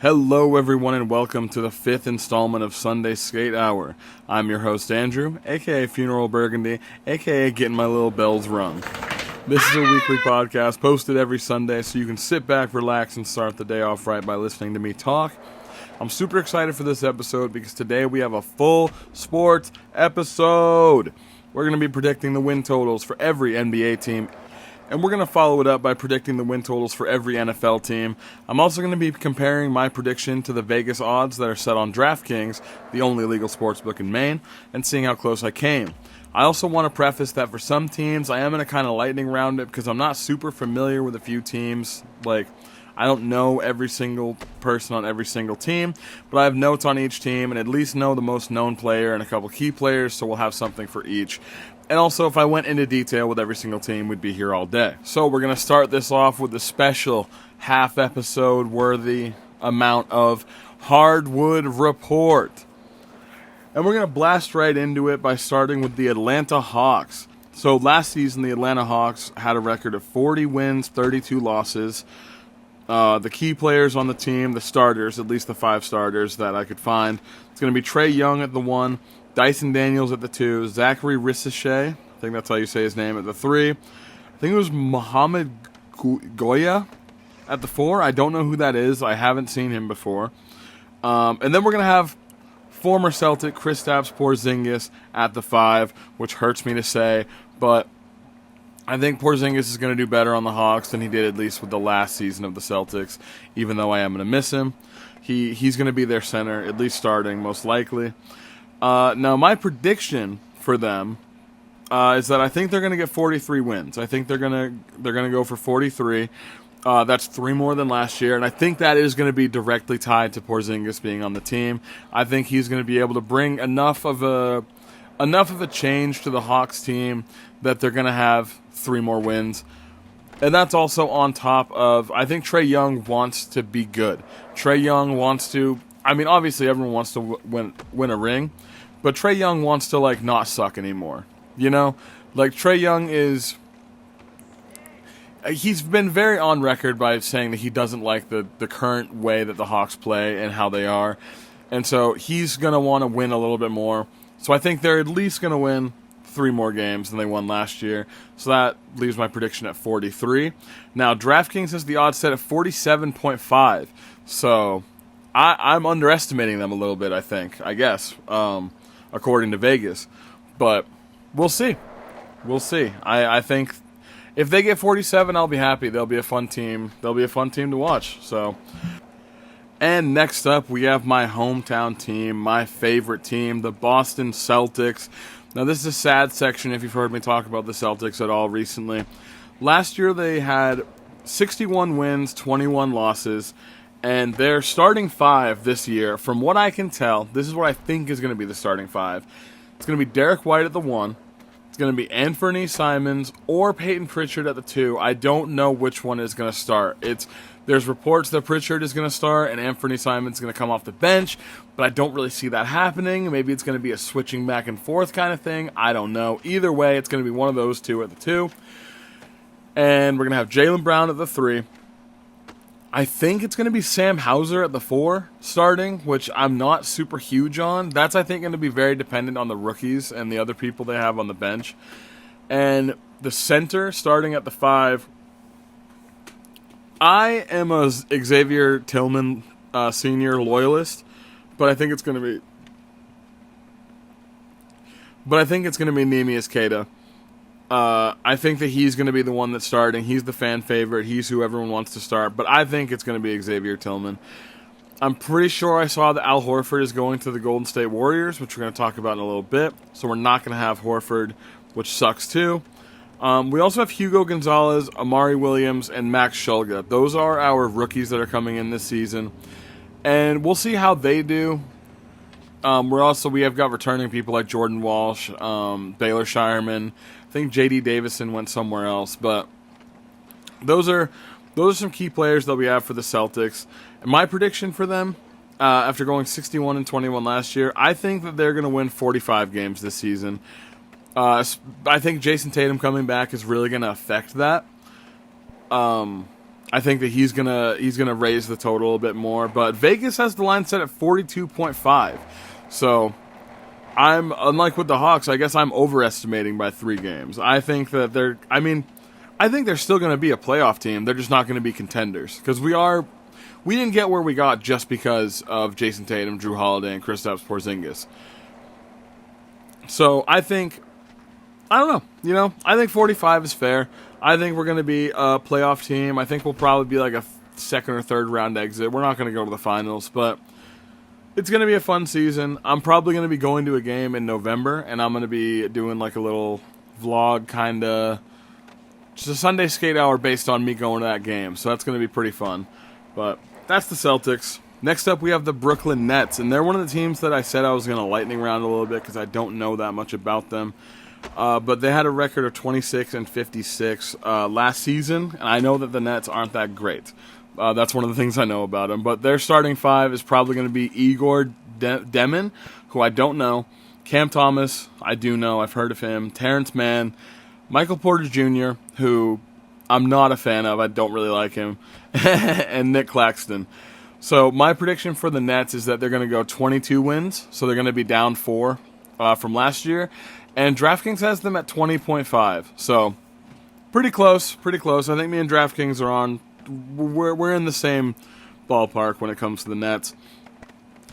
Hello everyone and welcome to the 5th installment of Sunday Skate Hour. I'm your host Andrew, aka Funeral Burgundy, aka Getting My Little Bells Rung. This is a weekly podcast posted every Sunday so you can sit back, relax, and start the day off right by listening to me talk. I'm super excited for this episode because today we have a full sports episode. We're going to be predicting the win totals for every NBA team, and we're going to follow it up by predicting the win totals for every NFL team. I'm also going to be comparing my prediction to the Vegas odds that are set on DraftKings, the only legal sportsbook in Maine, and seeing how close I came. I also want to preface that for some teams, I am going to kind of lightning round it because I'm not super familiar with a few teams. I don't know every single person on every single team, but I have notes on each team and at least know the most known player and a couple key players, so we'll have something for each. And also, if I went into detail with every single team, we'd be here all day. So we're going to start this off with a special half-episode worthy amount of Hardwood Report. And we're going to blast right into it by starting with the Atlanta Hawks. So last season, the Atlanta Hawks had a record of 40 wins, 32 losses. The key players on the team, the starters, at least the 5 starters that I could find, it's going to be Trae Young at the 1, Dyson Daniels at the 2, Zachary Risichet, I think that's how you say his name, at the 3. I think it was Mohamed Goya at the 4. I don't know who that is. I haven't seen him before. And then we're going to have former Celtic Kristaps Porzingis at the 5, which hurts me to say, but I think Porzingis is going to do better on the Hawks than he did at least with the last season of the Celtics, even though I am going to miss him. He's going to be their center, at least starting, most likely. Now, my prediction for them is that I think they're going to get 43 wins. I think they're going to go for 43. That's 3 more than last year, and I think that is going to be directly tied to Porzingis being on the team. I think he's going to be able to bring enough of a change to the Hawks team that they're going to have 3 more wins. And that's also on top of, I think Trae Young wants to be good. Trae Young wants to, obviously everyone wants to win a ring, but Trae Young wants to, not suck anymore. You know? Trae Young he's been very on record by saying that he doesn't like the current way that the Hawks play and how they are. And so he's going to want to win a little bit more. So I think they're at least going to win 3 more games than they won last year. So that leaves my prediction at 43. Now, DraftKings has the odds set at 47.5. So I'm underestimating them a little bit, I guess, according to Vegas. But we'll see. I think if they get 47, I'll be happy. They'll be a fun team. They'll be a fun team to watch. So, and next up, we have my hometown team, my favorite team, the Boston Celtics. Now, this is a sad section if you've heard me talk about the Celtics at all recently. Last year, they had 61 wins, 21 losses, and their starting 5 this year, from what I can tell, this is what I think is going to be the starting 5. It's going to be Derek White at the 1. It's going to be Anthony Simons or Peyton Pritchard at the 2. I don't know which one is going to start. There's reports that Pritchard is going to start and Anthony Simons is going to come off the bench, but I don't really see that happening. Maybe it's going to be a switching back and forth kind of thing. I don't know. Either way, it's going to be one of those 2 at the 2. And we're going to have Jaylen Brown at the 3. I think it's going to be Sam Hauser at the 4 starting, which I'm not super huge on. That's, I think, going to be very dependent on the rookies and the other people they have on the bench. And the center starting at the 5, I am a Xavier Tillman senior loyalist, but I think it's going to be Neemias Queta. I think that he's going to be the one that's starting. He's the fan favorite. He's who everyone wants to start. But I think it's going to be Xavier Tillman. I'm pretty sure I saw that Al Horford is going to the Golden State Warriors, which we're going to talk about in a little bit. So we're not going to have Horford, which sucks too. We also have Hugo Gonzalez, Amari Williams, and Max Shulga. Those are our rookies that are coming in this season. And we'll see how they do. We have got returning people like Jordan Walsh, Baylor Shireman. I think J.D. Davison went somewhere else, but those are some key players that we have for the Celtics. And my prediction for them, after going 61-21 last year, I think that they're going to win 45 games this season. I think Jason Tatum coming back is really going to affect that. I think that he's gonna raise the total a bit more. But Vegas has the line set at 42.5. So I'm, unlike with the Hawks, I guess I'm overestimating by 3 games. I think that I think they're still going to be a playoff team. They're just not going to be contenders because we didn't get where we got just because of Jason Tatum, Drew Holiday, and Kristaps Porzingis. So I think, I don't know, I think 45 is fair. I think we're going to be a playoff team. I think we'll probably be like a second or third round exit. We're not going to go to the finals, but it's going to be a fun season. I'm probably going to be going to a game in November, and I'm going to be doing like a little vlog kind of, just a Sunday skate hour based on me going to that game. So that's going to be pretty fun. But that's the Celtics. Next up, we have the Brooklyn Nets, and they're one of the teams that I said I was going to lightning round a little bit because I don't know that much about them. But they had a record of 26-56 last season, and I know that the Nets aren't that great. That's one of the things I know about them. But their starting 5 is probably going to be Igor Demon, who I don't know. Cam Thomas, I do know. I've heard of him. Terrence Mann. Michael Porter Jr., who I'm not a fan of. I don't really like him. And Nick Claxton. So my prediction for the Nets is that they're going to go 22 wins. So they're going to be down 4 from last year. And DraftKings has them at 20.5. So pretty close. I think me and DraftKings are on. We're in the same ballpark when it comes to the Nets.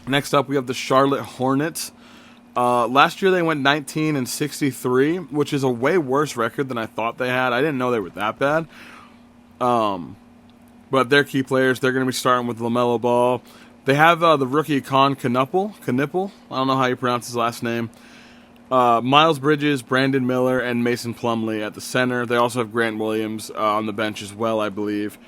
Next up, we have the Charlotte Hornets. Last year they went 19-63, which is a way worse record than I thought they had. I didn't know they were that bad. But their key players, they're going to be starting with LaMelo Ball. They have the rookie Knuppel. I don't know how you pronounce his last name. Miles Bridges, Brandon Miller, and Mason Plumlee at the center. They also have Grant Williams on the bench as well, I believe.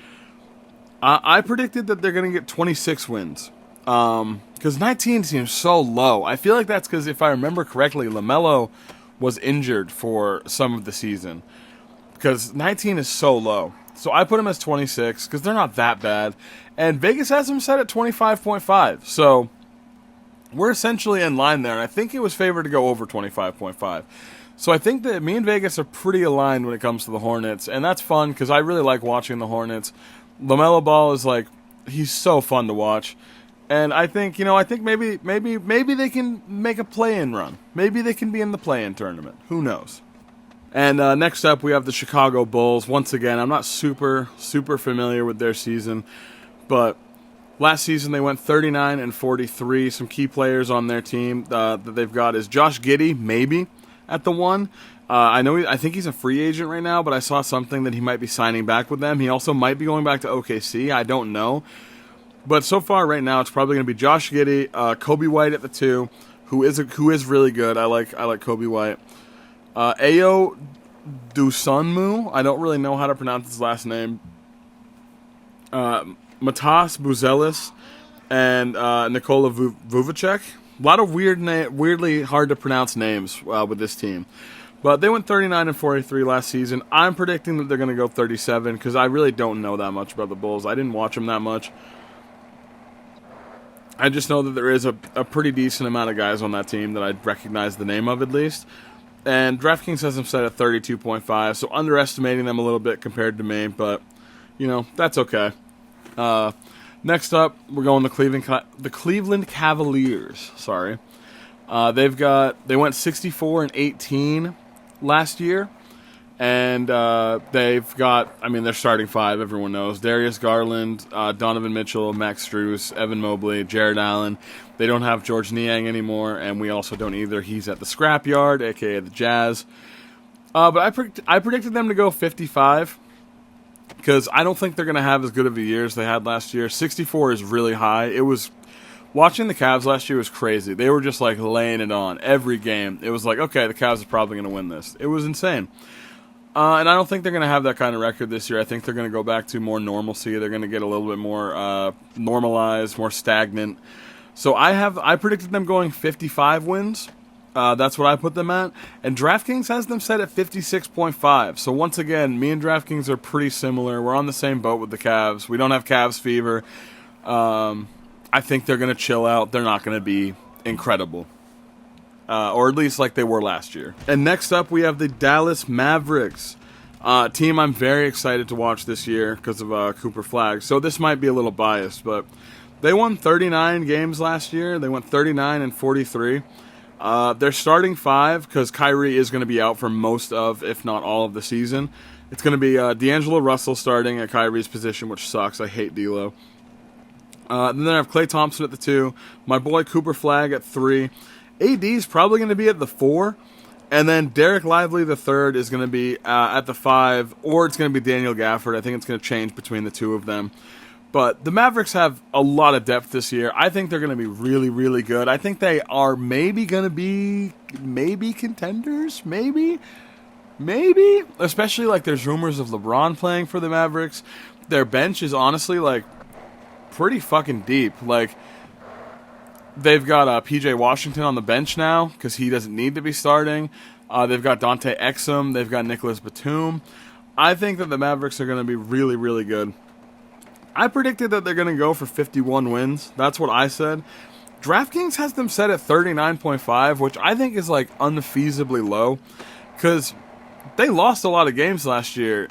I predicted that they're going to get 26 wins. Because 19 seems so low. I feel like that's because, if I remember correctly, LaMelo was injured for some of the season. Because 19 is so low. So I put them as 26 because they're not that bad. And Vegas has them set at 25.5. So we're essentially in line there. And I think it was favored to go over 25.5. So I think that me and Vegas are pretty aligned when it comes to the Hornets. And that's fun because I really like watching the Hornets. LaMelo Ball is he's so fun to watch. And I think, maybe they can make a play-in run. Maybe they can be in the play-in tournament. Who knows? And next up, we have the Chicago Bulls. Once again, I'm not super familiar with their season, but last season they went 39-43. Some key players on their team that they've got is Josh Giddey, maybe at the 1. I think he's a free agent right now, but I saw something that he might be signing back with them. He also might be going back to OKC. I don't know. But so far, right now, it's probably going to be Josh Giddey, Kobe White at the 2, who is really good. I like Kobe White. Ayo Dosunmu, I don't really know how to pronounce his last name. Matas Buzelis and Nikola Vuvacek. A lot of weirdly hard to pronounce names with this team. But they went 39-43 last season. I'm predicting that they're going to go 37 because I really don't know that much about the Bulls. I didn't watch them that much. I just know that there is a pretty decent amount of guys on that team that I'd recognize the name of at least. And DraftKings has them set at 32.5, so underestimating them a little bit compared to me, but, that's okay. Next up, we're going the Cleveland Cavaliers. Sorry. They went 64-18 last year. And they've got, their starting 5, everyone knows. Darius Garland, Donovan Mitchell, Max Strus, Evan Mobley, Jared Allen. They don't have George Niang anymore, and we also don't either. He's at the scrapyard, a.k.a. the Jazz. But I predicted them to go 55 because I don't think they're going to have as good of a year as they had last year. 64 is really high. Watching the Cavs last year was crazy. They were just laying it on every game. It was okay, the Cavs are probably going to win this. It was insane. And I don't think they're going to have that kind of record this year. I think they're going to go back to more normalcy. They're going to get a little bit more normalized, more stagnant. So I predicted them going 55 wins. That's what I put them at. And DraftKings has them set at 56.5. So once again, me and DraftKings are pretty similar. We're on the same boat with the Cavs. We don't have Cavs fever. I think they're going to chill out. They're not going to be incredible. Or at least like they were last year. And next up, we have the Dallas Mavericks. Team I'm very excited to watch this year because of Cooper Flagg. So this might be a little biased, but they won 39 games last year. They went 39 and 43. They're starting 5 because Kyrie is going to be out for most of, if not all of the season. It's going to be D'Angelo Russell starting at Kyrie's position, which sucks. I hate D'Lo. Then I have Klay Thompson at the 2. My boy Cooper Flagg at 3. AD's probably going to be at the 4. And then Derek Lively the 3rd is going to be at the 5. Or it's going to be Daniel Gafford. I think it's going to change between the two of them. But the Mavericks have a lot of depth this year. I think they're going to be really, really good. I think they are maybe going to be contenders. Maybe. Especially, like, there's rumors of LeBron playing for the Mavericks. Their bench is honestly, like, pretty fucking deep. Like, they've got PJ Washington on the bench now because he doesn't need to be starting. They've got Dante Exum. They've got Nicholas Batum. I think that the Mavericks are going to be really, really good. I predicted that they're going to go for 51 wins. That's what I said. DraftKings has them set at 39.5, which I think is, like, unfeasibly low because they lost a lot of games last year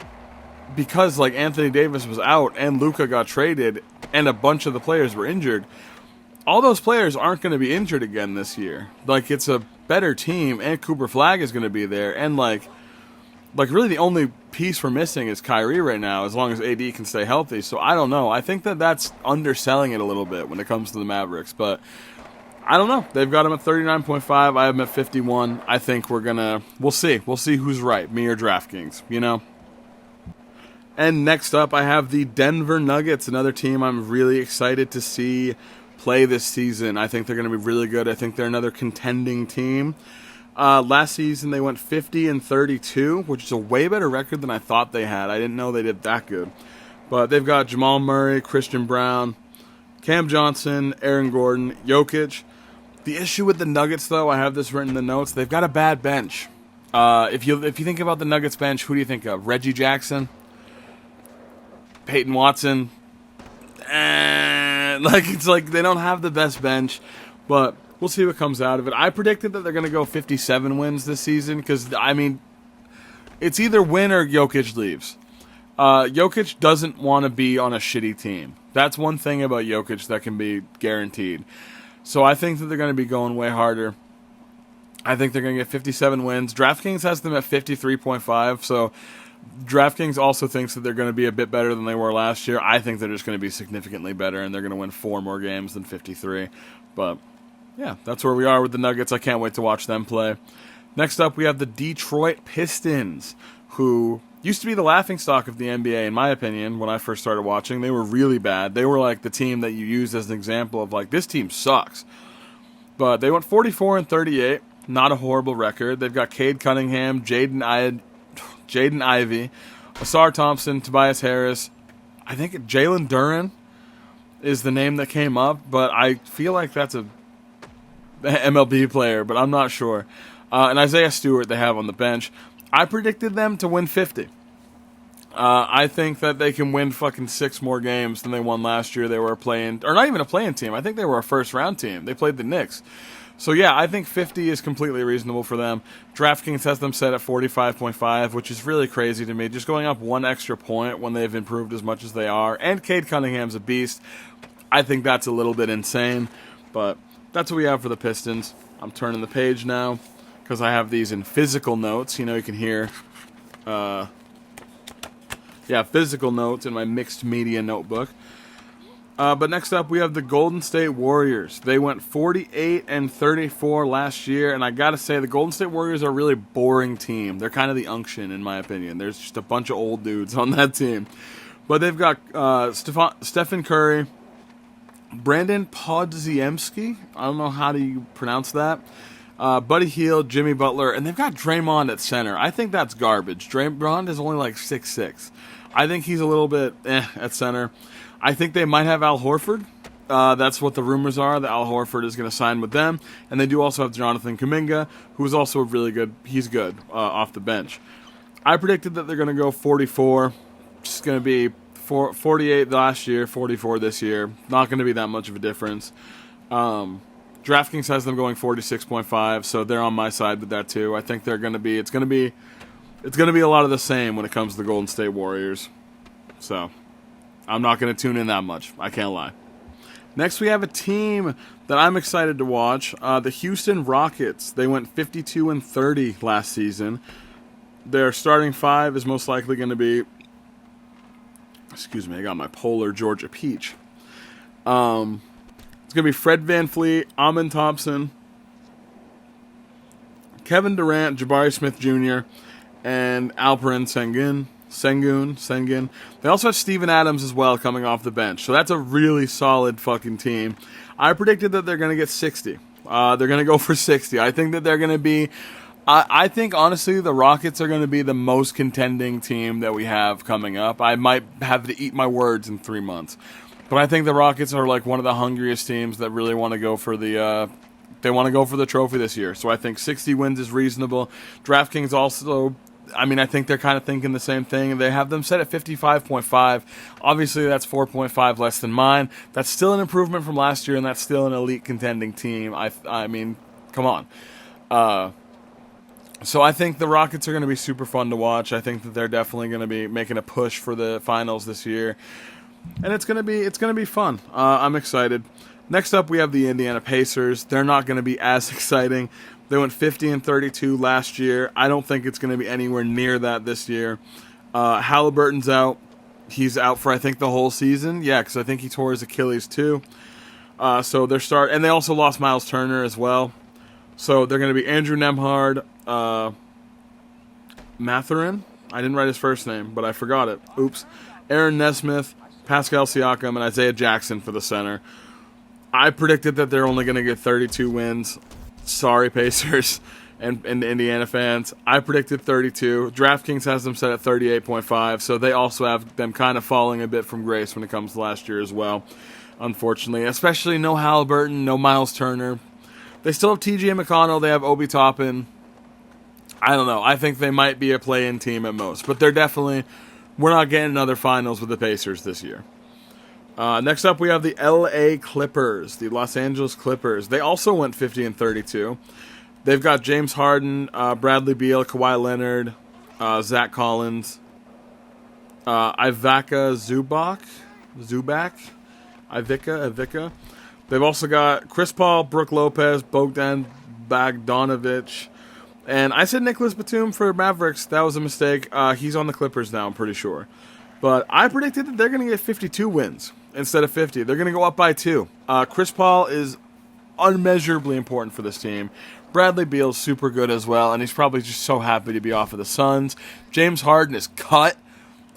because, like, Anthony Davis was out and Luka got traded and a bunch of the players were injured. All those players aren't going to be injured again this year. Like, it's a better team, and Cooper Flagg is going to be there, and, like really the only piece we're missing is Kyrie right now, as long as AD can stay healthy. So I don't know. I think that that's underselling it a little bit when it comes to the Mavericks, but I don't know. They've got him at 39.5. I have him at 51. I think we'll see. We'll see who's right, me or DraftKings, you know? And next up, I have the Denver Nuggets, another team I'm really excited to see play this season. I think they're going to be really good. I think they're another contending team. Last season, they went 50 and 32, which is a way better record than I thought they had. I didn't know they did that good. But they've got Jamal Murray, Christian Brown, Cam Johnson, Aaron Gordon, Jokic. The issue with the Nuggets, though, I have this written in the notes, they've got a bad bench. If you think about the Nuggets bench, who do you think of? Reggie Jackson? Peyton Watson? It's like they don't have the best bench, but we'll see what comes out of it. I predicted that they're going to go 57 wins this season because, I mean, it's either win or Jokic leaves. Jokic doesn't want to be on a shitty team. That's one thing about Jokic that can be guaranteed. So I think that they're going to be going way harder. I think they're going to get 57 wins. DraftKings has them at 53.5, so DraftKings also thinks that they're going to be a bit better than they were last year. I think they're just going to be significantly better, and they're going to win 4 more games than 53. But, yeah, that's where we are with the Nuggets. I can't wait to watch them play. Next up, we have the Detroit Pistons, who used to be the laughingstock of the NBA, in my opinion, when I first started watching. They were really bad. They were like the team that you used as an example of, like, this team sucks. But they went 44 and 38. Not a horrible record. They've got Cade Cunningham, Jaden Ivey, Asar Thompson, Tobias Harris. I think Jalen Duren is the name that came up, but I feel like that's a MLB player, but I'm not sure. And Isaiah Stewart they have on the bench. I predicted them to win 50. I think that they can win fucking 6 more games than they won last year. They were not even a playing team. I think they were a first-round team. They played the Knicks. So, yeah, I think 50 is completely reasonable for them. DraftKings has them set at 45.5, which is really crazy to me. Just going up 1 extra point when they've improved as much as they are. And Cade Cunningham's a beast. I think that's a little bit insane. But that's what we have for the Pistons. I'm turning the page now because I have these in physical notes. You know, you can hear, physical notes in my mixed media notebook. But next up, we have the Golden State Warriors. They went 48 and 34 last year, and I gotta say, the Golden State Warriors are a really boring team. They're kind of the unction, in my opinion. There's just a bunch of old dudes on that team. But they've got Stephen Curry, Brandon Podziemski. I don't know how do you pronounce that. Buddy Hield, Jimmy Butler, and they've got Draymond at center. I think that's garbage. Draymond is only like 6'6". I think he's a little bit at center. I think they might have Al Horford. That's what the rumors are, that Al Horford is going to sign with them. And they do also have Jonathan Kuminga, who is also he's good off the bench. I predicted that they're going to go 44. It's going to be 48 last year, 44 this year. Not going to be that much of a difference. DraftKings has them going 46.5, so they're on my side with that too. I think it's going to be it's going to be a lot of the same when it comes to the Golden State Warriors. So, I'm not going to tune in that much. I can't lie. Next, we have a team that I'm excited to watch. The Houston Rockets. They went 52-30 last season. Their starting five is most likely going to be... Excuse me, I got my Polar Georgia Peach. It's going to be Fred VanVleet, Amin Thompson, Kevin Durant, Jabari Smith Jr., and Alperen Sengun. They also have Steven Adams as well coming off the bench. So that's a really solid fucking team. I predicted that they're going to get 60. They're going to go for 60. I think that they're going to be... I think, honestly, the Rockets are going to be the most contending team that we have coming up. I might have to eat my words in 3 months. But I think the Rockets are like one of the hungriest teams that really want to go for the... They want to go for the trophy this year. So I think 60 wins is reasonable. DraftKings also, I mean, I think they're kind of thinking the same thing. They have them set at 55.5. Obviously, that's 4.5 less than mine. That's still an improvement from last year, and that's still an elite contending team. I mean, come on. So I think the Rockets are going to be super fun to watch. I think that they're definitely going to be making a push for the finals this year. And it's going to be fun. I'm excited. Next up, we have the Indiana Pacers. They're not going to be as exciting. They went 50-32 last year. I don't think it's going to be anywhere near that this year. Halliburton's out. He's out for, I think, the whole season. Yeah, because I think he tore his Achilles too. So and they also lost Miles Turner as well. So they're going to be Andrew Nembhard, Mathurin. I didn't write his first name, but I forgot it. Oops. Aaron Nesmith, Pascal Siakam, and Isaiah Jackson for the center. I predicted that they're only going to get 32 wins. Sorry, Pacers and Indiana fans. I predicted 32. DraftKings has them set at 38.5, so they also have them kind of falling a bit from grace when it comes to last year as well, unfortunately. Especially no Halliburton, no Miles Turner. They still have TJ McConnell. They have Obi Toppin. I don't know. I think they might be a play-in team at most, but they're definitely... We're not getting another finals with the Pacers this year. Next up, we have the LA Clippers, the Los Angeles Clippers. They also went 50-32. They've got James Harden, Bradley Beal, Kawhi Leonard, Zach Collins, Ivica Zubac. They've also got Chris Paul, Brook Lopez, Bogdan Bogdanovic, and I said Nicholas Batum for Mavericks. That was a mistake. He's on the Clippers now, I'm pretty sure. But I predicted that they're going to get 52 wins instead of 50. They're going to go up by 2. Chris Paul is unmeasurably important for this team. Bradley Beal's super good as well, and he's probably just so happy to be off of the Suns. James Harden is cut.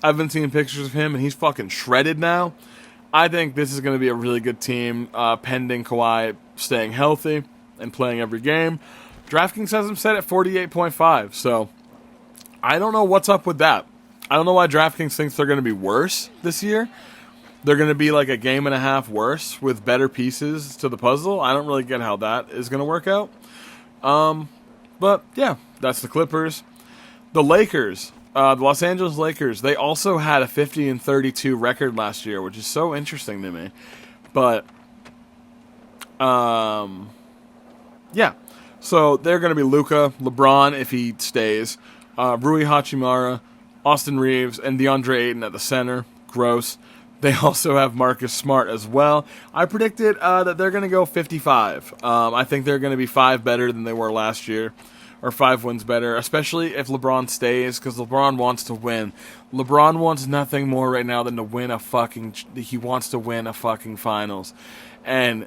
I've been seeing pictures of him, and he's fucking shredded now. I think this is going to be a really good team, pending Kawhi staying healthy and playing every game. DraftKings has them set at 48.5, so I don't know what's up with that. I don't know why DraftKings thinks they're going to be worse this year. They're going to be like a game and a half worse with better pieces to the puzzle. I don't really get how that is going to work out. But, yeah, that's the Clippers. The Lakers, the Los Angeles Lakers, they also had a 50-32 record last year, which is so interesting to me. But, yeah. So they're going to be Luka, LeBron if he stays, Rui Hachimura, Austin Reeves, and DeAndre Ayton at the center. Gross. They also have Marcus Smart as well. I predicted that they're going to go 55. I think they're going to be 5 better than they were last year, or 5 wins better, especially if LeBron stays, because LeBron wants to win. LeBron wants nothing more right now than to win he wants to win a fucking finals. And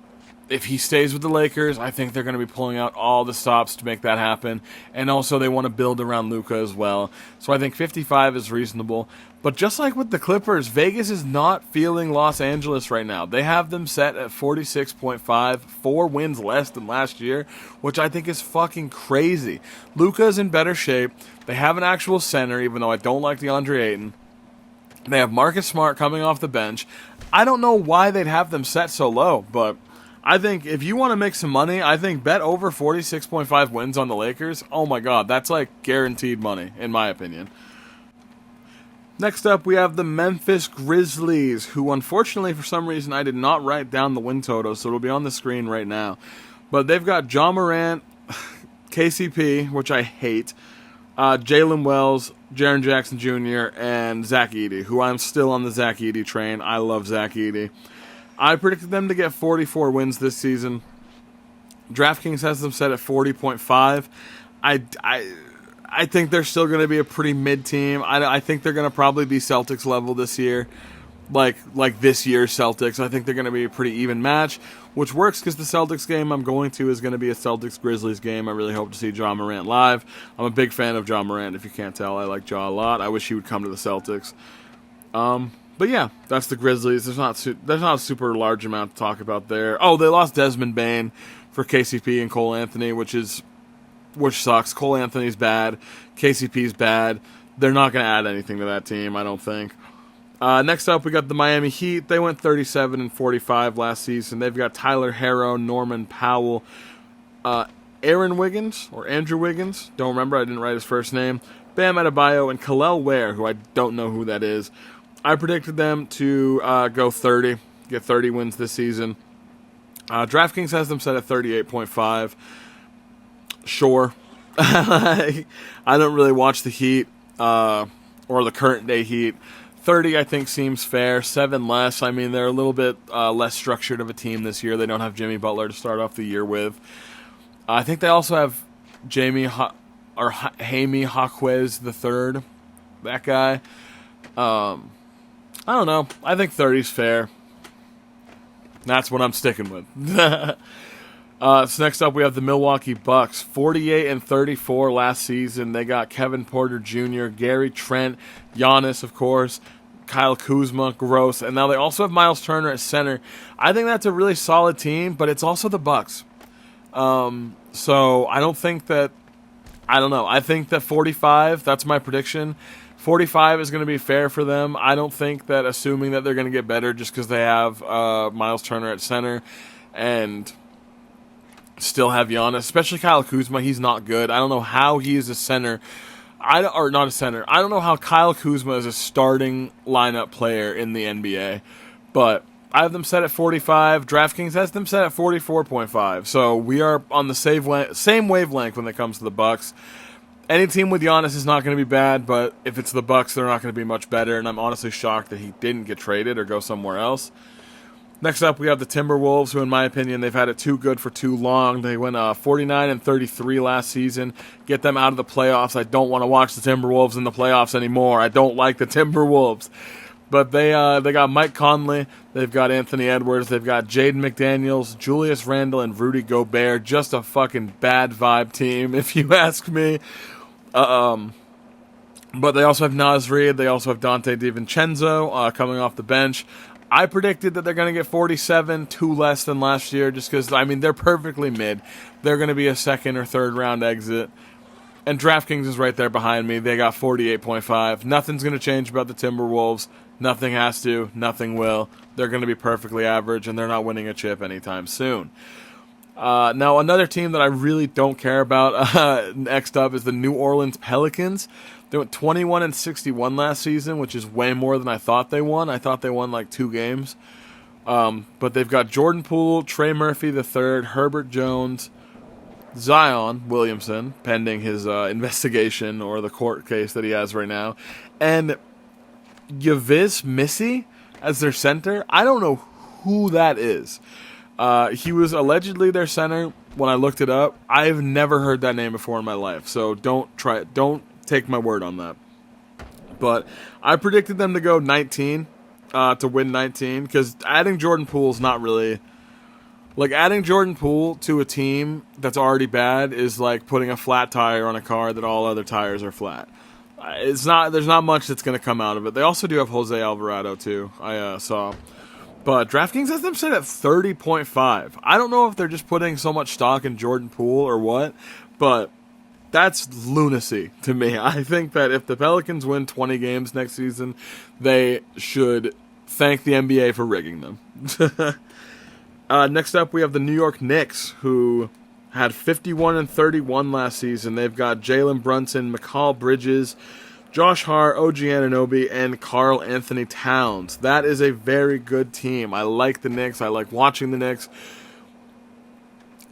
if he stays with the Lakers, I think they're going to be pulling out all the stops to make that happen. And also they want to build around Luka as well. So I think 55 is reasonable. But just like with the Clippers, Vegas is not feeling Los Angeles right now. They have them set at 46.5, 4 wins less than last year, which I think is fucking crazy. Luka is in better shape. They have an actual center, even though I don't like DeAndre Ayton. They have Marcus Smart coming off the bench. I don't know why they'd have them set so low, but I think if you want to make some money, I think bet over 46.5 wins on the Lakers. Oh my god, that's like guaranteed money, in my opinion. Next up, we have the Memphis Grizzlies, who unfortunately, for some reason, I did not write down the win total, so it'll be on the screen right now. But they've got Ja Morant, KCP, which I hate, Jalen Wells, Jaren Jackson Jr., and Zach Edey, who I'm still on the Zach Edey train. I love Zach Edey. I predicted them to get 44 wins this season. DraftKings has them set at 40.5. I think they're still going to be a pretty mid team. I think they're going to probably be Celtics level this year. Like this year's Celtics. I think they're going to be a pretty even match, which works because the Celtics game I'm going to is going to be a Celtics-Grizzlies game. I really hope to see Ja Morant live. I'm a big fan of Ja Morant, if you can't tell. I like Ja a lot. I wish he would come to the Celtics. But yeah, that's the Grizzlies. There's not a super large amount to talk about there. Oh, they lost Desmond Bane for KCP and Cole Anthony, which sucks. Cole Anthony's bad. KCP's bad. They're not going to add anything to that team, I don't think. Next up, we got the Miami Heat. They went 37-45 last season. They've got Tyler Herro, Norman Powell, Aaron Wiggins, or Andrew Wiggins. Don't remember. I didn't write his first name. Bam Adebayo, and Kel'el Ware, who I don't know who that is. I predicted them to go 30, get 30 wins this season. DraftKings has them set at 38.5. Sure. I don't really watch the Heat or the current day Heat. 30, I think, seems fair. 7 less. I mean, they're a little bit less structured of a team this year. They don't have Jimmy Butler to start off the year with. I think they also have Jaime Jaquez III. That guy. I don't know. I think 30's fair. That's what I'm sticking with. So next up, we have the Milwaukee Bucks. 48-34 last season. They got Kevin Porter Jr., Gary Trent, Giannis, of course, Kyle Kuzma, gross, and now they also have Miles Turner at center. I think that's a really solid team, but it's also the Bucks. So I don't think that. I don't know. I think that 45. That's my prediction. 45 is going to be fair for them. I don't think that, assuming that they're going to get better just because they have Miles Turner at center and still have Giannis, especially Kyle Kuzma. He's not good. I don't know how he is a center. Not a center. I don't know how Kyle Kuzma is a starting lineup player in the NBA. But I have them set at 45. DraftKings has them set at 44.5. So we are on the same wavelength when it comes to the Bucks. Any team with Giannis is not going to be bad, but if it's the Bucks, they're not going to be much better. And I'm honestly shocked that he didn't get traded or go somewhere else. Next up, we have the Timberwolves, who, in my opinion, they've had it too good for too long. They went 49-33 last season. Get them out of the playoffs. I don't want to watch the Timberwolves in the playoffs anymore. I don't like the Timberwolves. But they got Mike Conley. They've got Anthony Edwards. They've got Jaden McDaniels, Julius Randle, and Rudy Gobert. Just a fucking bad vibe team, if you ask me. But they also have Naz Reid. They also have Dante DiVincenzo coming off the bench. I predicted that they're going to get 47, 2 less than last year, just because, I mean, they're perfectly mid. They're going to be a second or third round exit. And DraftKings is right there behind me. They got 48.5. Nothing's going to change about the Timberwolves. Nothing has to. Nothing will. They're going to be perfectly average, and they're not winning a chip anytime soon. Now, another team that I really don't care about next up is the New Orleans Pelicans. They went 21-61 last season, which is way more than I thought they won. I thought they won like 2 games. But they've got Jordan Poole, Trey Murphy III, Herbert Jones, Zion Williamson, pending his investigation or the court case that he has right now, and Yavis Missy as their center. I don't know who that is. He was allegedly their center when I looked it up. I've never heard that name before in my life, so don't take my word on that. But I predicted them to go 19, to win 19, because adding Jordan Poole is not really... Like, adding Jordan Poole to a team that's already bad is like putting a flat tire on a car that all other tires are flat. There's not much that's going to come out of it. They also do have Jose Alvarado, too, I saw. But DraftKings has them set at 30.5. I don't know if they're just putting so much stock in Jordan Poole or what, but that's lunacy to me. I think that if the Pelicans win 20 games next season, they should thank the NBA for rigging them. Next up, we have the New York Knicks, who had 51-31 last season. They've got Jalen Brunson, Mikal Bridges, Josh Hart, OG Anunoby, and Karl Anthony Towns. That is a very good team. I like the Knicks. I like watching the Knicks.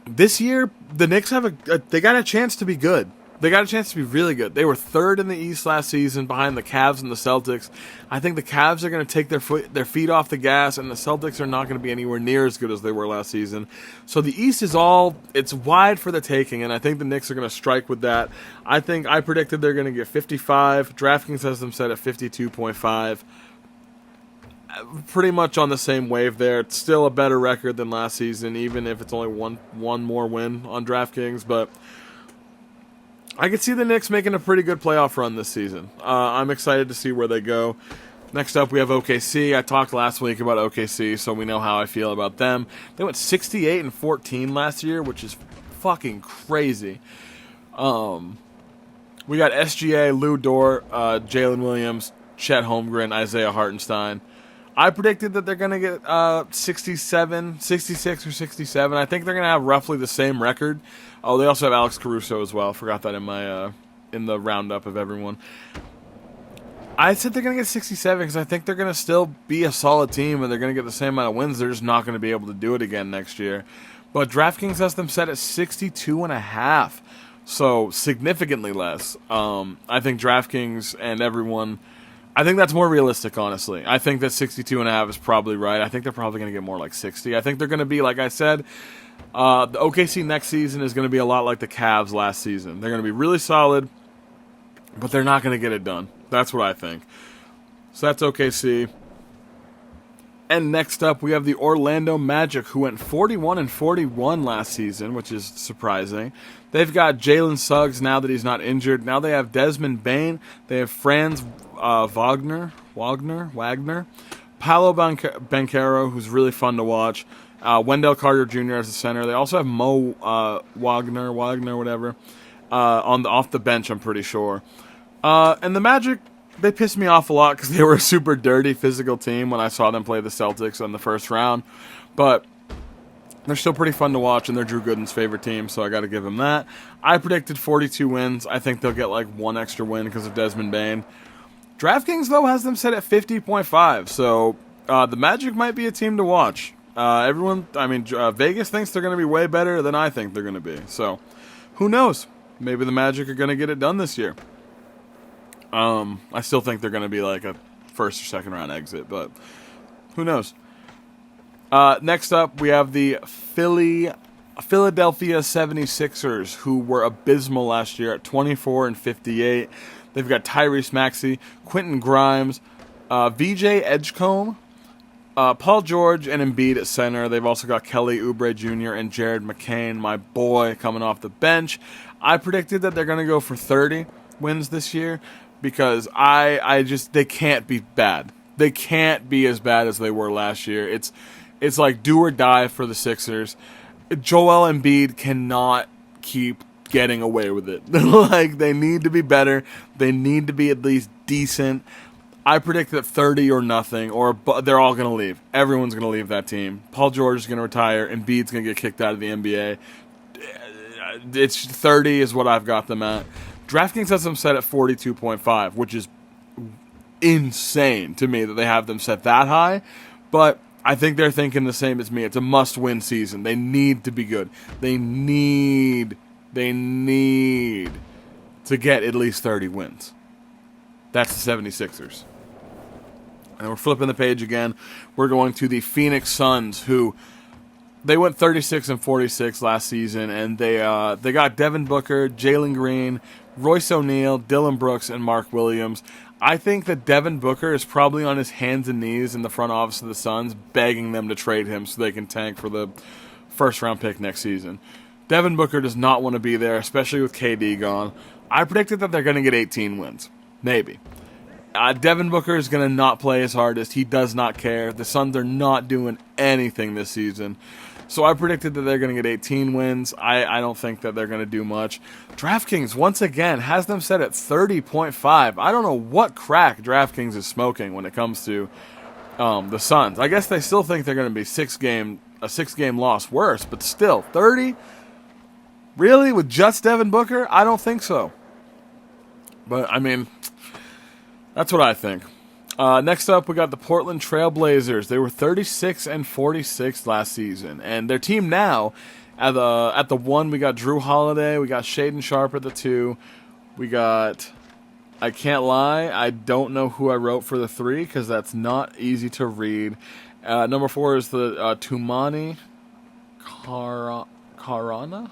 This year, the Knicks have they got a chance to be good. they got a chance to be really good. They were third in the East last season behind the Cavs and the Celtics. I think the Cavs are going to take their feet off the gas, and the Celtics are not going to be anywhere near as good as they were last season. So the East it's wide for the taking, and I think the Knicks are going to strike with that. I predicted they're going to get 55. DraftKings has them set at 52.5. Pretty much on the same wave there. It's still a better record than last season, even if it's only one more win on DraftKings, but I could see the Knicks making a pretty good playoff run this season. I'm excited to see where they go. Next up, we have OKC. I talked last week about OKC, so we know how I feel about them. They went 68-14 last year, which is fucking crazy. We got SGA, Lou Dort, Jalen Williams, Chet Holmgren, Isaiah Hartenstein. I predicted that they're going to get 66 or 67. I think they're going to have roughly the same record. Oh, they also have Alex Caruso as well. Forgot that in the roundup of everyone. I said they're going to get 67 because I think they're going to still be a solid team and they're going to get the same amount of wins. They're just not going to be able to do it again next year. But DraftKings has them set at 62.5, so significantly less. I think DraftKings and everyone, I think that's more realistic, honestly. I think that 62.5 is probably right. I think they're probably going to get more like 60. I think they're going to be, like I said, the OKC next season is going to be a lot like the Cavs last season. They're going to be really solid, but they're not going to get it done. That's what I think. So that's OKC. And next up, we have the Orlando Magic, who went 41-41 last season, which is surprising. They've got Jalen Suggs now that he's not injured. Now they have Desmond Bane. They have Franz Wagner, Paolo Banchero, who's really fun to watch. Wendell Carter Jr. as the center. They also have Mo Wagner, whatever, off the bench, I'm pretty sure. And the Magic, they pissed me off a lot because they were a super dirty physical team when I saw them play the Celtics in the first round. But they're still pretty fun to watch, and they're Drew Gooden's favorite team, so I got to give them that. I predicted 42 wins. I think they'll get like one extra win because of Desmond Bane. DraftKings, though, has them set at 50.5, so the Magic might be a team to watch. Vegas thinks they're going to be way better than I think they're going to be. So, who knows? Maybe the Magic are going to get it done this year. I still think they're going to be like a first or second round exit, but who knows? Next up, we have the Philadelphia 76ers, who were abysmal last year at 24-58. They've got Tyrese Maxey, Quentin Grimes, VJ Edgecombe, Paul George, and Embiid at center. They've also got Kelly Oubre Jr. and Jared McCain, my boy, coming off the bench. I predicted that they're going to go for 30 wins this year because they can't be bad. They can't be as bad as they were last year. It's like do or die for the Sixers. Joel Embiid cannot keep getting away with it. Like, they need to be better. They need to be at least decent. I predict that 30 or nothing, or they're all going to leave. Everyone's going to leave that team. Paul George is going to retire. Embiid's going to get kicked out of the NBA. It's 30 is what I've got them at. DraftKings has them set at 42.5, which is insane to me that they have them set that high. But I think they're thinking the same as me. It's a must-win season. They need to be good. They need to get at least 30 wins. That's the 76ers. And we're flipping the page again. We're going to the Phoenix Suns, who they went 36-46 last season, and they got Devin Booker, Jalen Green, Royce O'Neal, Dylan Brooks, and Mark Williams. I think that Devin Booker is probably on his hands and knees in the front office of the Suns, begging them to trade him so they can tank for the first-round pick next season. Devin Booker does not want to be there, especially with KD gone. I predicted that they're going to get 18 wins. Maybe. Devin Booker is going to not play his hardest. He does not care. The Suns are not doing anything this season. So I predicted that they're going to get 18 wins. I don't think that they're going to do much. DraftKings, once again, has them set at 30.5. I don't know what crack DraftKings is smoking when it comes to the Suns. I guess they still think they're going to be a six-game loss worse, but still, 30? Really? With just Devin Booker? I don't think so. But, I mean, that's what I think. Next up, we got the Portland Trail Blazers. They were 36-46 last season, and their team now, At the 1, we got Drew Holiday. We got Shaden Sharp at the 2. We got, I can't lie, I don't know who I wrote for the 3 because that's not easy to read. Number 4 is the Tumani Karana?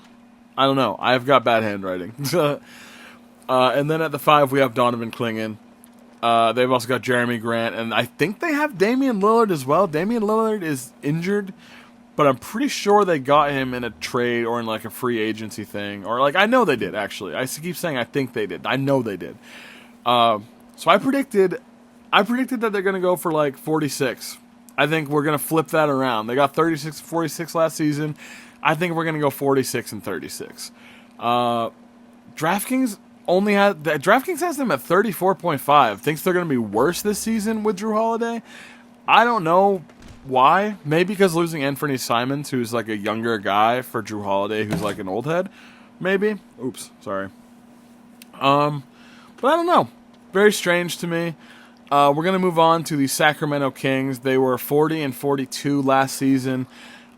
I don't know. I've got bad handwriting. And then at the 5, we have Donovan Clingan. They've also got Jeremy Grant, and I think they have Damian Lillard as well. Damian Lillard is injured, but I'm pretty sure they got him in a trade or in like a free agency thing. Or like, I know they did, actually. I keep saying I think they did. I know they did. So I predicted that they're going to go for like 46. I think we're going to flip that around. They got 46 last season. I think we're going to go 46 and 36. DraftKings has them at 34.5. Thinks they're going to be worse this season with Drew Holiday. I don't know why. Maybe because losing Anthony Simons, who's like a younger guy, for Drew Holiday, who's like an old head. Maybe. Oops, sorry. But I don't know. Very strange to me. We're going to move on to the Sacramento Kings. They were 40 and 42 last season.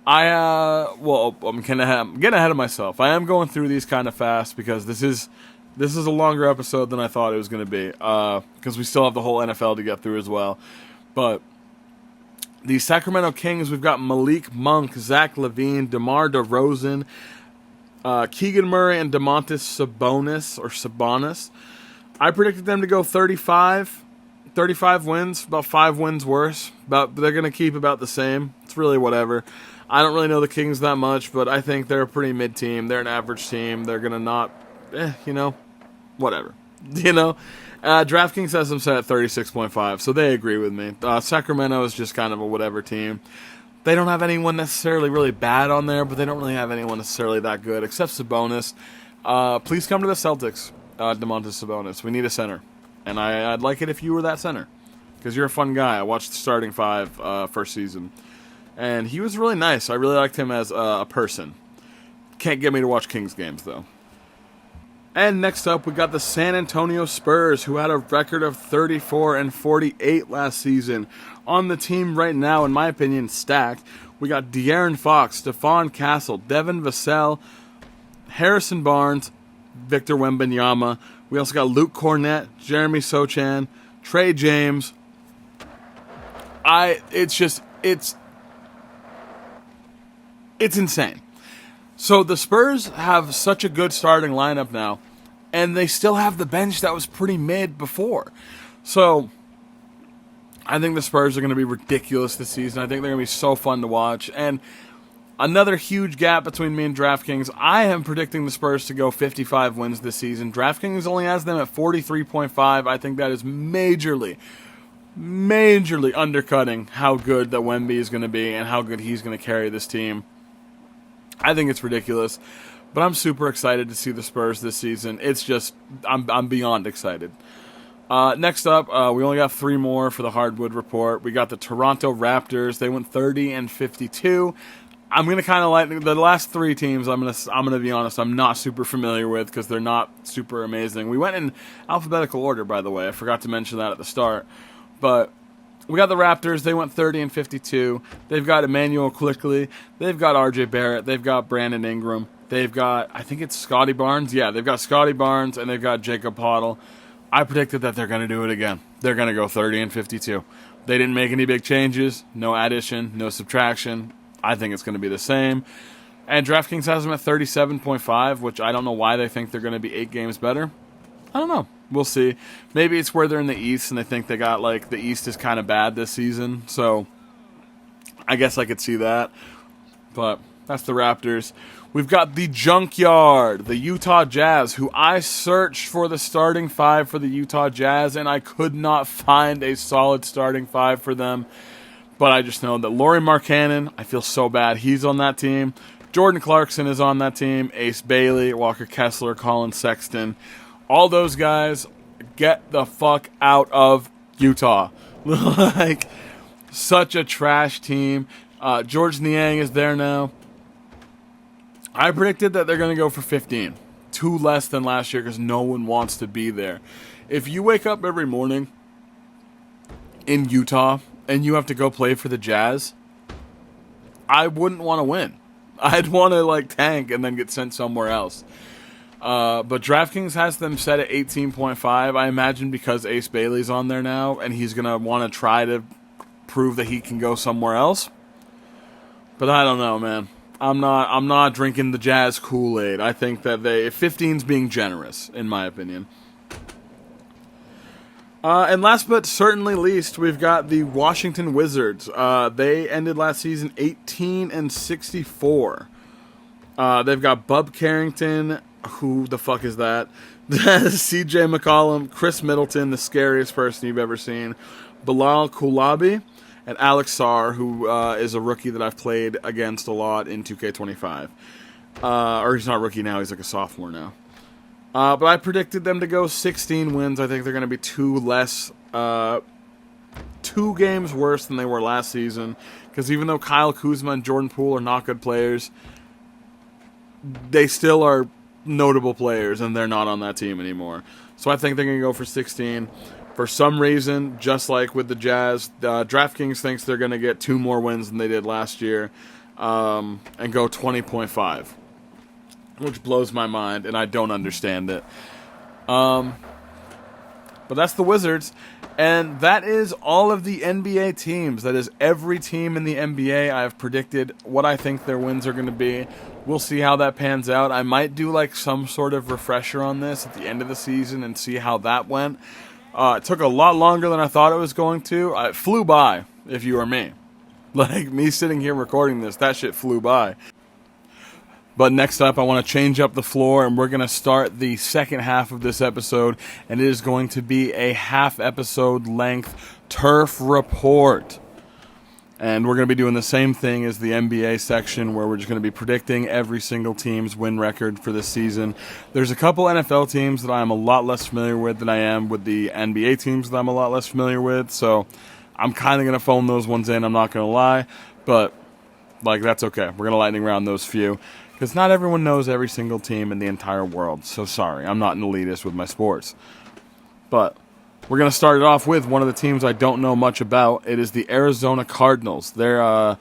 I'm getting ahead of myself. I am going through these kind of fast because this is a longer episode than I thought it was going to be. Because we still have the whole NFL to get through as well. But the Sacramento Kings, we've got Malik Monk, Zach LaVine, DeMar DeRozan, Keegan Murray, and Domantas Sabonis. I predicted them to go 35 wins, about 5 wins worse. They're going to keep about the same. It's really whatever. I don't really know the Kings that much, but I think they're a pretty mid team. They're an average team. They're going to not, whatever. DraftKings has them set at 36.5, so they agree with me. Sacramento is just kind of a whatever team. They don't have anyone necessarily really bad on there, but they don't really have anyone necessarily that good, except Sabonis. Please come to the Celtics, Domantas Sabonis. We need a center. And I'd like it if you were that center, because you're a fun guy. I watched the starting 5 first season, and he was really nice. I really liked him as a person. Can't get me to watch Kings games, though. And next up, we got the San Antonio Spurs, who had a record of 34 and 48 last season. On the team right now, in my opinion, stacked. We got De'Aaron Fox, Stephon Castle, Devin Vassell, Harrison Barnes, Victor Wembanyama. We also got Luke Cornett, Jeremy Sochan, Trey James. It's insane. So the Spurs have such a good starting lineup now, and they still have the bench that was pretty mid before. So I think the Spurs are going to be ridiculous this season. I think they're going to be so fun to watch. And another huge gap between me and DraftKings. I am predicting the Spurs to go 55 wins this season. DraftKings only has them at 43.5. I think that is majorly undercutting how good that Wemby is going to be and how good he's going to carry this team. I think it's ridiculous, but I'm super excited to see the Spurs this season. It's just, I'm beyond excited. Next up, we only got 3 more for the Hardwood Report. We got the Toronto Raptors. They went 30 and 52. I'm gonna kind of like the last 3 teams. I'm gonna be honest. I'm not super familiar with because they're not super amazing. We went in alphabetical order, by the way. I forgot to mention that at the start, but we got the Raptors. They went 30 and 52. They've got Emmanuel Quickley. They've got R.J. Barrett. They've got Brandon Ingram. They've got, I think it's Scotty Barnes. Yeah, they've got Scotty Barnes, and they've got Jacob Poeltl. I predicted that they're going to do it again. They're going to go 30 and 52. They didn't make any big changes. No addition, no subtraction. I think it's going to be the same. And DraftKings has them at 37.5, which I don't know why they think they're going to be 8 games better. I don't know. We'll see. Maybe it's where they're in the East and they think they got, like, the East is kind of bad this season. So I guess I could see that. But that's the Raptors. We've got the Junkyard, the Utah Jazz, who I searched for the starting 5 for the Utah Jazz, and I could not find a solid starting 5 for them. But I just know that Lauri Markkanen, I feel so bad, he's on that team. Jordan Clarkson is on that team. Ace Bailey, Walker Kessler, Colin Sexton. All those guys, get the fuck out of Utah. Like, such a trash team. George Niang is there now. I predicted that they're going to go for 15. 2 less than last year because no one wants to be there. If you wake up every morning in Utah and you have to go play for the Jazz, I wouldn't want to win. I'd want to tank and then get sent somewhere else. But DraftKings has them set at 18.5. I imagine because Ace Bailey's on there now, and he's gonna want to try to prove that he can go somewhere else. But I don't know, man. I'm not drinking the Jazz Kool-Aid. I think that 15's being generous, in my opinion. And last but certainly least, we've got the Washington Wizards. They ended last season 18-64. They've got Bub Carrington. Who the fuck is that? C.J. McCollum, Chris Middleton, the scariest person you've ever seen, Bilal Koulabi, and Alex Sarr, who is a rookie that I've played against a lot in 2K25. Or he's not a rookie now, he's like a sophomore now. But I predicted them to go 16 wins. I think they're going to be 2 games worse than they were last season. Because even though Kyle Kuzma and Jordan Poole are not good players, they still are notable players, and they're not on that team anymore. So I think they're going to go for 16. For some reason, just like with the Jazz, DraftKings thinks they're going to get 2 more wins than they did last year, and go 20.5, which blows my mind, and I don't understand it. But that's the Wizards, and that is all of the NBA teams. That is every team in the NBA. I have predicted what I think their wins are going to be. We'll see how that pans out. I might do some sort of refresher on this at the end of the season and see how that went. It took a lot longer than I thought it was going to. It flew by, if you were me. Me sitting here recording this, that shit flew by. But next up, I want to change up the floor, and we're going to start the second half of this episode, and it is going to be a half-episode length turf report. And we're going to be doing the same thing as the NBA section, where we're just going to be predicting every single team's win record for this season. There's a couple NFL teams that I'm a lot less familiar with than I am with the NBA teams that I'm a lot less familiar with, so I'm kind of going to phone those ones in, I'm not going to lie. But, that's okay. We're going to lightning round those few. Because not everyone knows every single team in the entire world. So sorry, I'm not an elitist with my sports. But we're going to start it off with one of the teams I don't know much about. It is the Arizona Cardinals. Their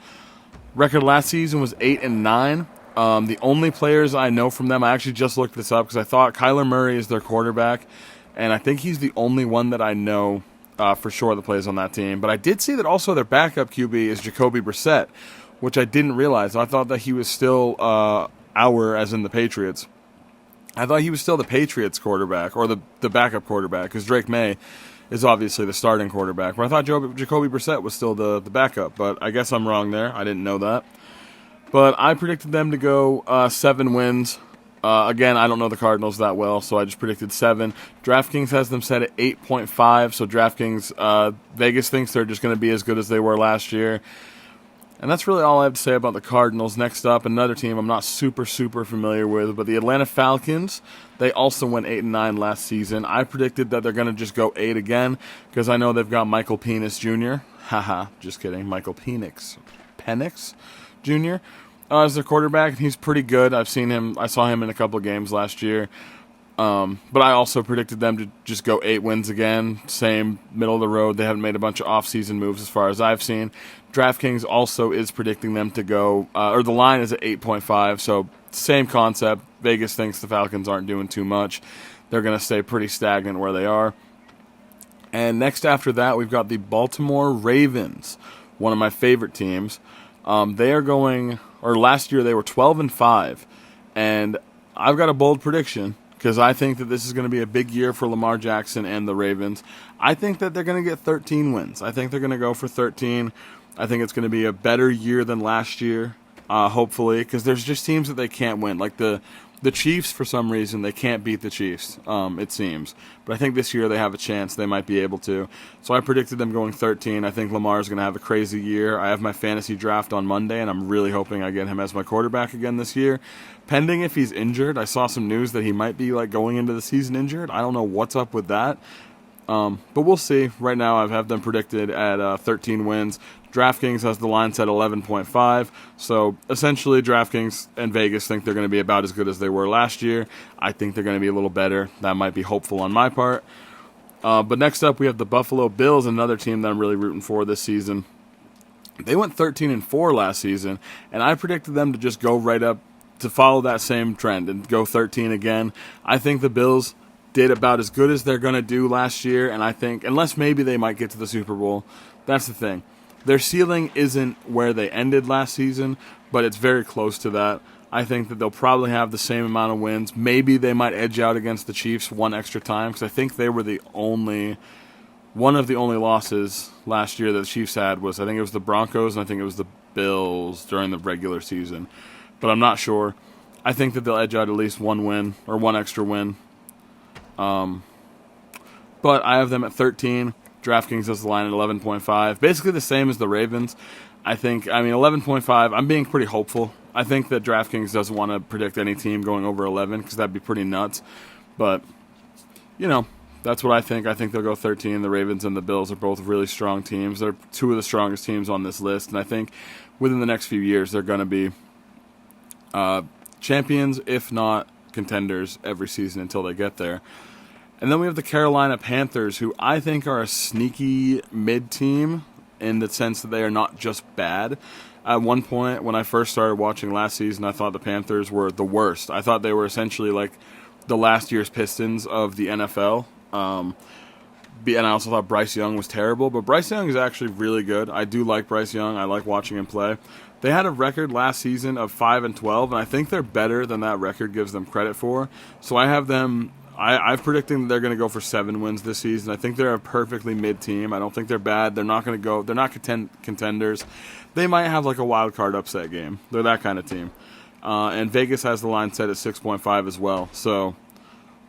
record last season was 8-9. The only players I know from them, I actually just looked this up because I thought Kyler Murray is their quarterback. And I think he's the only one that I know for sure that plays on that team. But I did see that also their backup QB is Jacoby Brissett, which I didn't realize. I thought that he was still as in the Patriots. I thought he was still the Patriots quarterback, or the backup quarterback, because Drake May is obviously the starting quarterback. But I thought Jacoby Brissett was still the backup, but I guess I'm wrong there. I didn't know that. But I predicted them to go 7 wins. Again, I don't know the Cardinals that well, so I just predicted 7. DraftKings has them set at 8.5, so DraftKings, Vegas thinks they're just going to be as good as they were last year. And that's really all I have to say about the Cardinals. Next up, another team I'm not super familiar with, but the Atlanta Falcons. They also went 8-9 last season. I predicted that they're going to just go 8 again, because I know they've got Michael Penix Jr. Haha, just kidding. Michael Penix Jr. As their quarterback, and he's pretty good. I saw him in a couple of games last year. But I also predicted them to just go 8 wins again. Same, middle of the road. They haven't made a bunch of off-season moves as far as I've seen. DraftKings also is predicting them to go, or the line is at 8.5, so same concept. Vegas thinks the Falcons aren't doing too much. They're going to stay pretty stagnant where they are. And next after that, we've got the Baltimore Ravens, one of my favorite teams. They are going, or last year they were 12-5, and I've got a bold prediction, because I think that this is going to be a big year for Lamar Jackson and the Ravens. I think that they're going to get 13 wins. I think they're going to go for 13. I think it's going to be a better year than last year, hopefully, because there's just teams that they can't win. Like the Chiefs, for some reason, they can't beat the Chiefs, it seems. But I think this year they have a chance. They might be able to. So I predicted them going 13. I think Lamar's going to have a crazy year. I have my fantasy draft on Monday, and I'm really hoping I get him as my quarterback again this year. Pending if he's injured. I saw some news that he might be going into the season injured. I don't know what's up with that. But we'll see. Right now I have them predicted at 13 wins. DraftKings has the line set 11.5. So essentially DraftKings and Vegas think they're going to be about as good as they were last year. I think they're going to be a little better. That might be hopeful on my part. But next up we have the Buffalo Bills, another team that I'm really rooting for this season. They went 13-4 last season, and I predicted them to just go right up to follow that same trend and go 13 again. I think the Bills did about as good as they're going to do last year, and I think, unless maybe they might get to the Super Bowl, that's the thing. Their ceiling isn't where they ended last season, but it's very close to that. I think that they'll probably have the same amount of wins. Maybe they might edge out against the Chiefs one extra time, because I think they were one of the only losses last year that the Chiefs had was, I think it was the Broncos, and I think it was the Bills during the regular season. But I'm not sure. I think that they'll edge out at least one win, or one extra win. But I have them at 13. DraftKings has the line at 11.5. Basically the same as the Ravens. I mean, 11.5, I'm being pretty hopeful. I think that DraftKings doesn't want to predict any team going over 11, because that'd be pretty nuts. But, that's what I think. I think they'll go 13. The Ravens and the Bills are both really strong teams. They're two of the strongest teams on this list. And I think within the next few years, they're going to be champions, if not contenders, every season until they get there. And then we have the Carolina Panthers, who I think are a sneaky mid-team in the sense that they are not just bad. At one point, when I first started watching last season, I thought the Panthers were the worst. I thought they were essentially like the last year's Pistons of the NFL. And I also thought Bryce Young was terrible, but Bryce Young is actually really good. I do like Bryce Young. I like watching him play. They had a record last season of 5-12, and I think they're better than that record gives them credit for. So I have them. I'm predicting that they're going to go for 7 wins this season. I think they're a perfectly mid team. I don't think they're bad. They're not going to go. They're not contenders. They might have like a wild card upset game. They're that kind of team. And Vegas has the line set at 6.5 as well. So,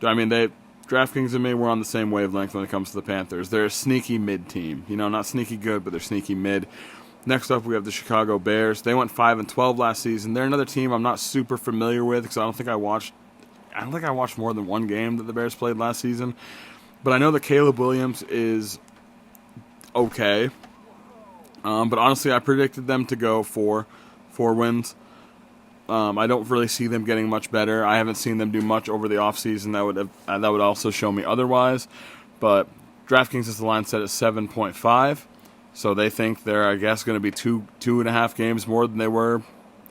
I mean, DraftKings and me were on the same wavelength when it comes to the Panthers. They're a sneaky mid team. Not sneaky good, but they're sneaky mid. Next up, we have the Chicago Bears. They went 5-12 last season. They're another team I'm not super familiar with, because I don't think I watched more than one game that the Bears played last season. But I know that Caleb Williams is okay. But honestly, I predicted them to go for 4 wins. I don't really see them getting much better. I haven't seen them do much over the offseason that would also show me otherwise. But DraftKings is the line set at 7.5. So they think they're, I guess, going to be 2.5 games more than they were,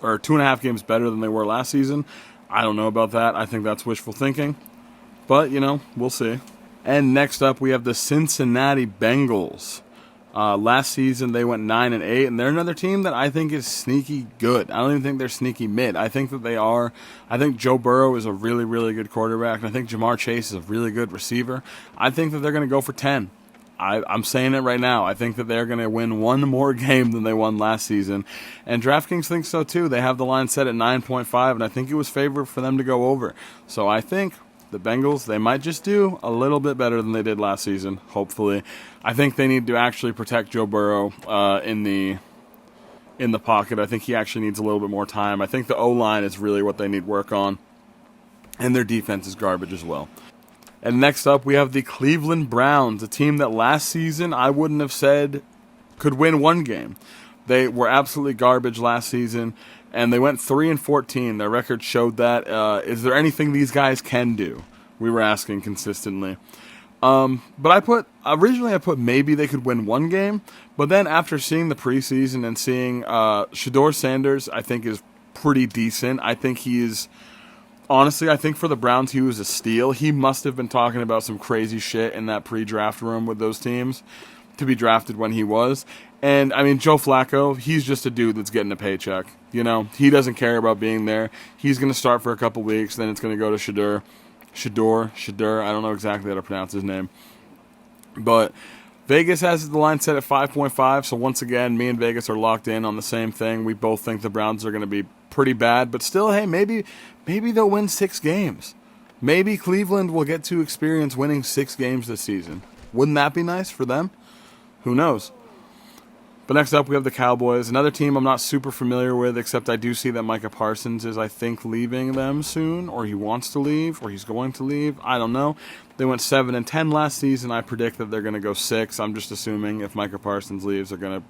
or 2.5 games better than they were last season. I don't know about that. I think that's wishful thinking. But, we'll see. And next up, we have the Cincinnati Bengals. Last season, they went 9-8, and they're another team that I think is sneaky good. I don't even think they're sneaky mid. I think that they are. I think Joe Burrow is a really, really good quarterback, and I think Jamar Chase is a really good receiver. I think that they're going to go for 10. I'm saying it right now. I think that they're going to win one more game than they won last season. And DraftKings thinks so too. They have the line set at 9.5, and I think it was favored for them to go over. So I think the Bengals, they might just do a little bit better than they did last season, hopefully. I think they need to actually protect Joe Burrow in the pocket. I think he actually needs a little bit more time. I think the O-line is really what they need work on. And their defense is garbage as well. And next up, we have the Cleveland Browns, a team that last season I wouldn't have said could win one game. They were absolutely garbage last season, and they went 3-14. Their record showed that. Is there anything these guys can do? We were asking consistently. But originally I put maybe they could win one game, but then after seeing the preseason and seeing Shedeur Sanders, I think is pretty decent. I think he's... Honestly, I think for the Browns, he was a steal. He must have been talking about some crazy shit in that pre-draft room with those teams to be drafted when he was. And, I mean, Joe Flacco, he's just a dude that's getting a paycheck. He doesn't care about being there. He's going to start for a couple weeks, then it's going to go to Shedeur. I don't know exactly how to pronounce his name. But Vegas has the line set at 5.5, so once again, me and Vegas are locked in on the same thing. We both think the Browns are going to be pretty bad, but still, hey, maybe they'll win 6 games. Maybe Cleveland will get to experience winning 6 games this season. Wouldn't that be nice for them? Who knows? But next up, we have the Cowboys, another team I'm not super familiar with, except I do see that Micah Parsons is, I think, leaving them soon, or he wants to leave, or he's going to leave. I don't know. They went 7-10 last season. I predict that they're going to go 6. I'm just assuming if Micah Parsons leaves, they're going to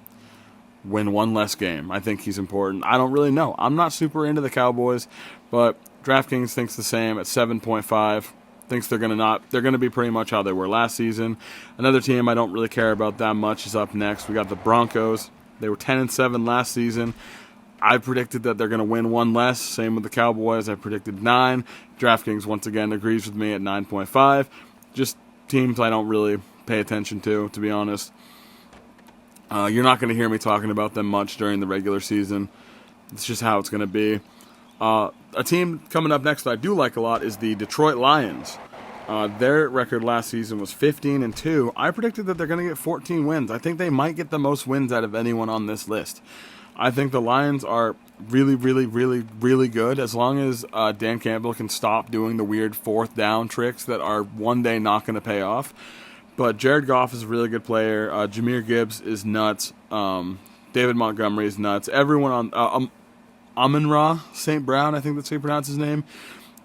win one less game. I think he's important. I don't really know. I'm not super into the Cowboys, but DraftKings thinks the same at 7.5. Thinks they're going to be pretty much how they were last season. Another team I don't really care about that much is up next. We got the Broncos. They were 10-7 last season. I predicted that they're going to win one less. Same with the Cowboys. I predicted 9. DraftKings, once again, agrees with me at 9.5. Just teams I don't really pay attention to be honest. You're not going to hear me talking about them much during the regular season. It's just how it's going to be. A team coming up next that I do like a lot is the Detroit Lions. Their record last season was 15-2. I predicted that they're going to get 14 wins. I think they might get the most wins out of anyone on this list. I think the Lions are really, really, really, really good as long as Dan Campbell can stop doing the weird fourth down tricks that are one day not going to pay off. But Jared Goff is a really good player. Jahmyr Gibbs is nuts. David Montgomery is nuts. Everyone on Amon-Ra St. Brown, I think that's how you pronounce his name.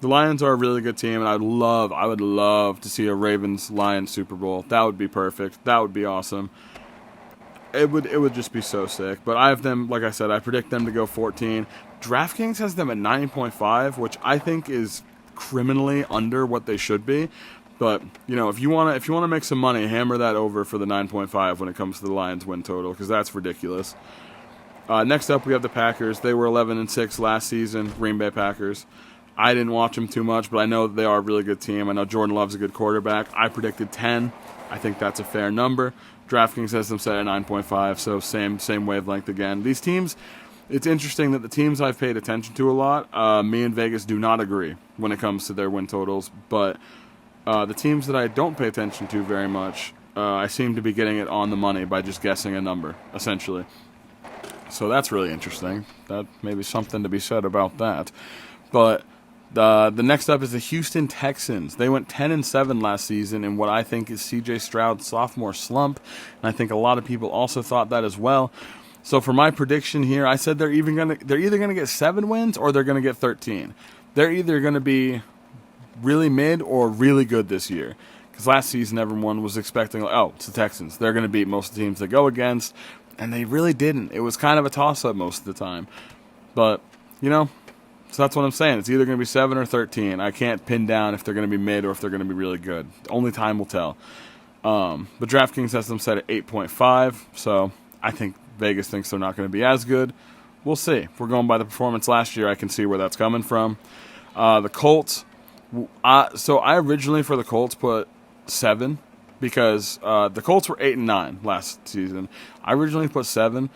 The Lions are a really good team, and I would love to see a Ravens-Lions Super Bowl. That would be perfect. That would be awesome. It would just be so sick. But I have them, like I said, I predict them to go 14. DraftKings has them at 9.5, which I think is criminally under what they should be. But, if you want to make some money, hammer that over for the 9.5 when it comes to the Lions win total, because that's ridiculous. Next up, we have the Packers. They were 11-6 last season, Green Bay Packers. I didn't watch them too much, but I know they are a really good team. I know Jordan Love's a good quarterback. I predicted 10. I think that's a fair number. DraftKings has them set at 9.5, so same wavelength again. These teams, it's interesting that the teams I've paid attention to a lot, me and Vegas do not agree when it comes to their win totals, but the teams that I don't pay attention to very much, I seem to be getting it on the money by just guessing a number, essentially. So that's really interesting. That may be something to be said about that. But the next up is the Houston Texans. They went 10-7 last season in what I think is C.J. Stroud's sophomore slump, and I think a lot of people also thought that as well. So for my prediction here, I said they're either going to get 7 wins or they're going to get 13. They're either going to be really mid or really good this year. Because last season everyone was expecting, it's the Texans. They're going to beat most of the teams they go against. And they really didn't. It was kind of a toss-up most of the time. But, so that's what I'm saying. It's either going to be 7 or 13. I can't pin down if they're going to be mid or if they're going to be really good. Only time will tell. But DraftKings has them set at 8.5. So I think Vegas thinks they're not going to be as good. We'll see. If we're going by the performance last year, I can see where that's coming from. The Colts. So I originally for the Colts put 7 because the Colts were 8-9 last season. I originally put 7,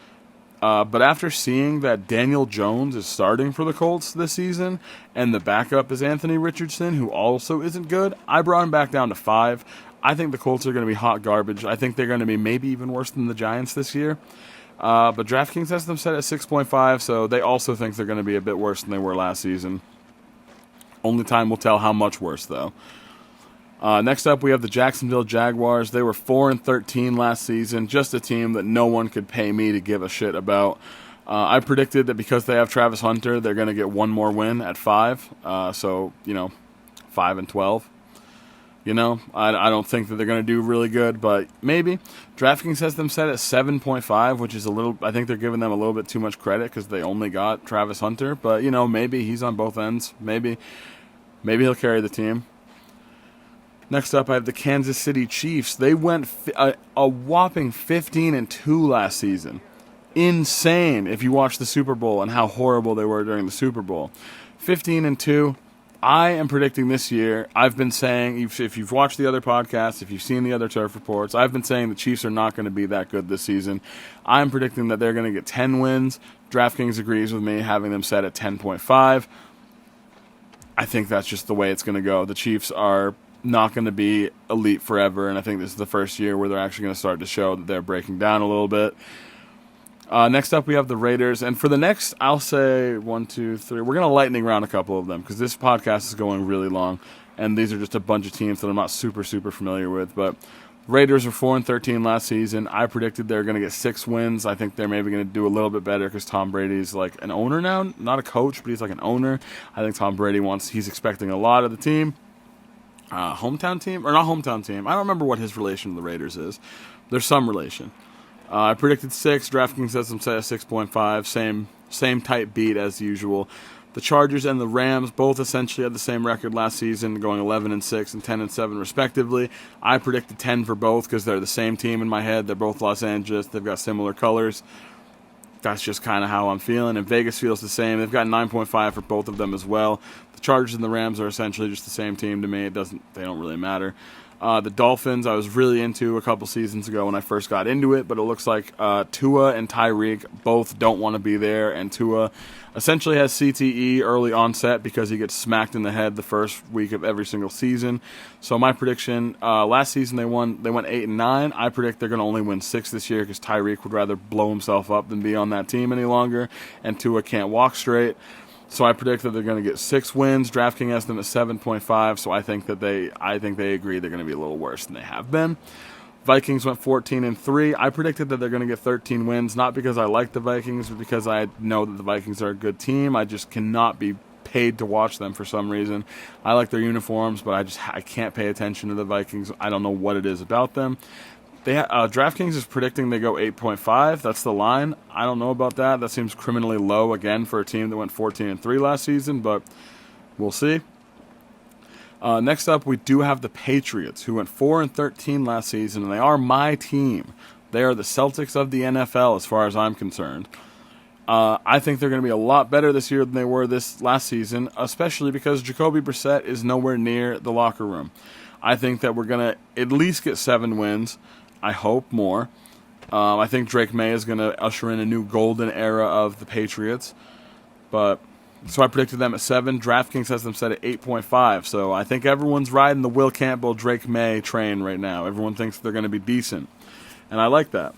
but after seeing that Daniel Jones is starting for the Colts this season and the backup is Anthony Richardson, who also isn't good, I brought him back down to 5. I think the Colts are going to be hot garbage. I think they're going to be maybe even worse than the Giants this year. But DraftKings has them set at 6.5, so they also think they're going to be a bit worse than they were last season. Only time will tell how much worse, though. Next up, we have the Jacksonville Jaguars. They were 4-13 last season, just a team that no one could pay me to give a shit about. I predicted that because they have Travis Hunter, they're going to get one more win at 5. 5-12. I don't think that they're going to do really good, but maybe. DraftKings has them set at 7.5, which is I think they're giving them a little bit too much credit because they only got Travis Hunter. But, maybe he's on both ends. Maybe he'll carry the team. Next up, I have the Kansas City Chiefs. They went a whopping 15-2 last season. Insane if you watch the Super Bowl and how horrible they were during the Super Bowl. 15-2. I am predicting this year, I've been saying, if you've watched the other podcasts, if you've seen the other turf reports, I've been saying the Chiefs are not going to be that good this season. I'm predicting that they're going to get 10 wins. DraftKings agrees with me, having them set at 10.5. I think that's just the way it's going to go. The Chiefs are not going to be elite forever, and I think this is the first year where they're actually going to start to show that they're breaking down a little bit. Next up, we have the Raiders. And for the next, I'll say 1, 2, 3. We're going to lightning round a couple of them because this podcast is going really long. And these are just a bunch of teams that I'm not super, super familiar with. But Raiders were 4-13 last season. I predicted they're going to get 6 wins. I think they're maybe going to do a little bit better because Tom Brady's like an owner now. Not a coach, but he's like an owner. I think Tom Brady he's expecting a lot of the team. Hometown team? Or not hometown team. I don't remember what his relation to the Raiders is. There's some relation. I predicted 6. DraftKings has them set at 6.5. Same type beat as usual. The Chargers and the Rams both essentially had the same record last season, going 11-6 and 10-7 respectively. I predicted 10 for both because they're the same team in my head. They're both Los Angeles. They've got similar colors. That's just kind of how I'm feeling, and Vegas feels the same. They've got 9.5 for both of them as well. The Chargers and the Rams are essentially just the same team to me. They don't really matter. The Dolphins, I was really into a couple seasons ago when I first got into it, but it looks like Tua and Tyreek both don't want to be there, and Tua essentially has CTE, early onset, because he gets smacked in the head the first week of every single season. So my prediction, last season they went 8-9. I predict they're going to only win 6 this year because Tyreek would rather blow himself up than be on that team any longer, and Tua can't walk straight. So I predict that they're going to get 6 wins. DraftKings has them at 7.5. So I think they agree they're going to be a little worse than they have been. Vikings went 14-3. I predicted that they're going to get 13 wins, not because I like the Vikings, but because I know that the Vikings are a good team. I just cannot be paid to watch them for some reason. I like their uniforms, but I can't pay attention to the Vikings. I don't know what it is about them. DraftKings is predicting they go 8.5. That's the line. I don't know about that. That seems criminally low again for a team that went 14-3 last season, but we'll see. Next up, we do have the Patriots, who went 4-13 last season, and they are my team. They are the Celtics of the NFL, as far as I'm concerned. I think they're going to be a lot better this year than they were this last season, especially because Jacoby Brissett is nowhere near the locker room. I think that we're going to at least get 7 wins. I hope more. I think Drake May is going to usher in a new golden era of the Patriots. So I predicted them at 7. DraftKings has them set at 8.5. So I think everyone's riding the Will Campbell, Drake May train right now. Everyone thinks they're going to be decent. And I like that.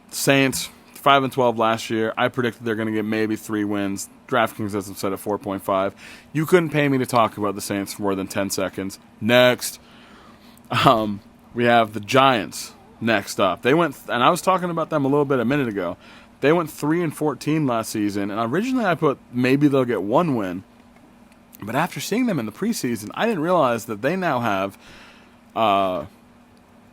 Saints, 5-12 last year. I predicted they're going to get maybe 3 wins. DraftKings has them set at 4.5. You couldn't pay me to talk about the Saints for more than 10 seconds. Next. We have the Giants next up. They went, and I was talking about them a minute ago. They went 3-14 last season, and originally I put maybe they'll get 1 win. But after seeing them in the preseason, I didn't realize that they now have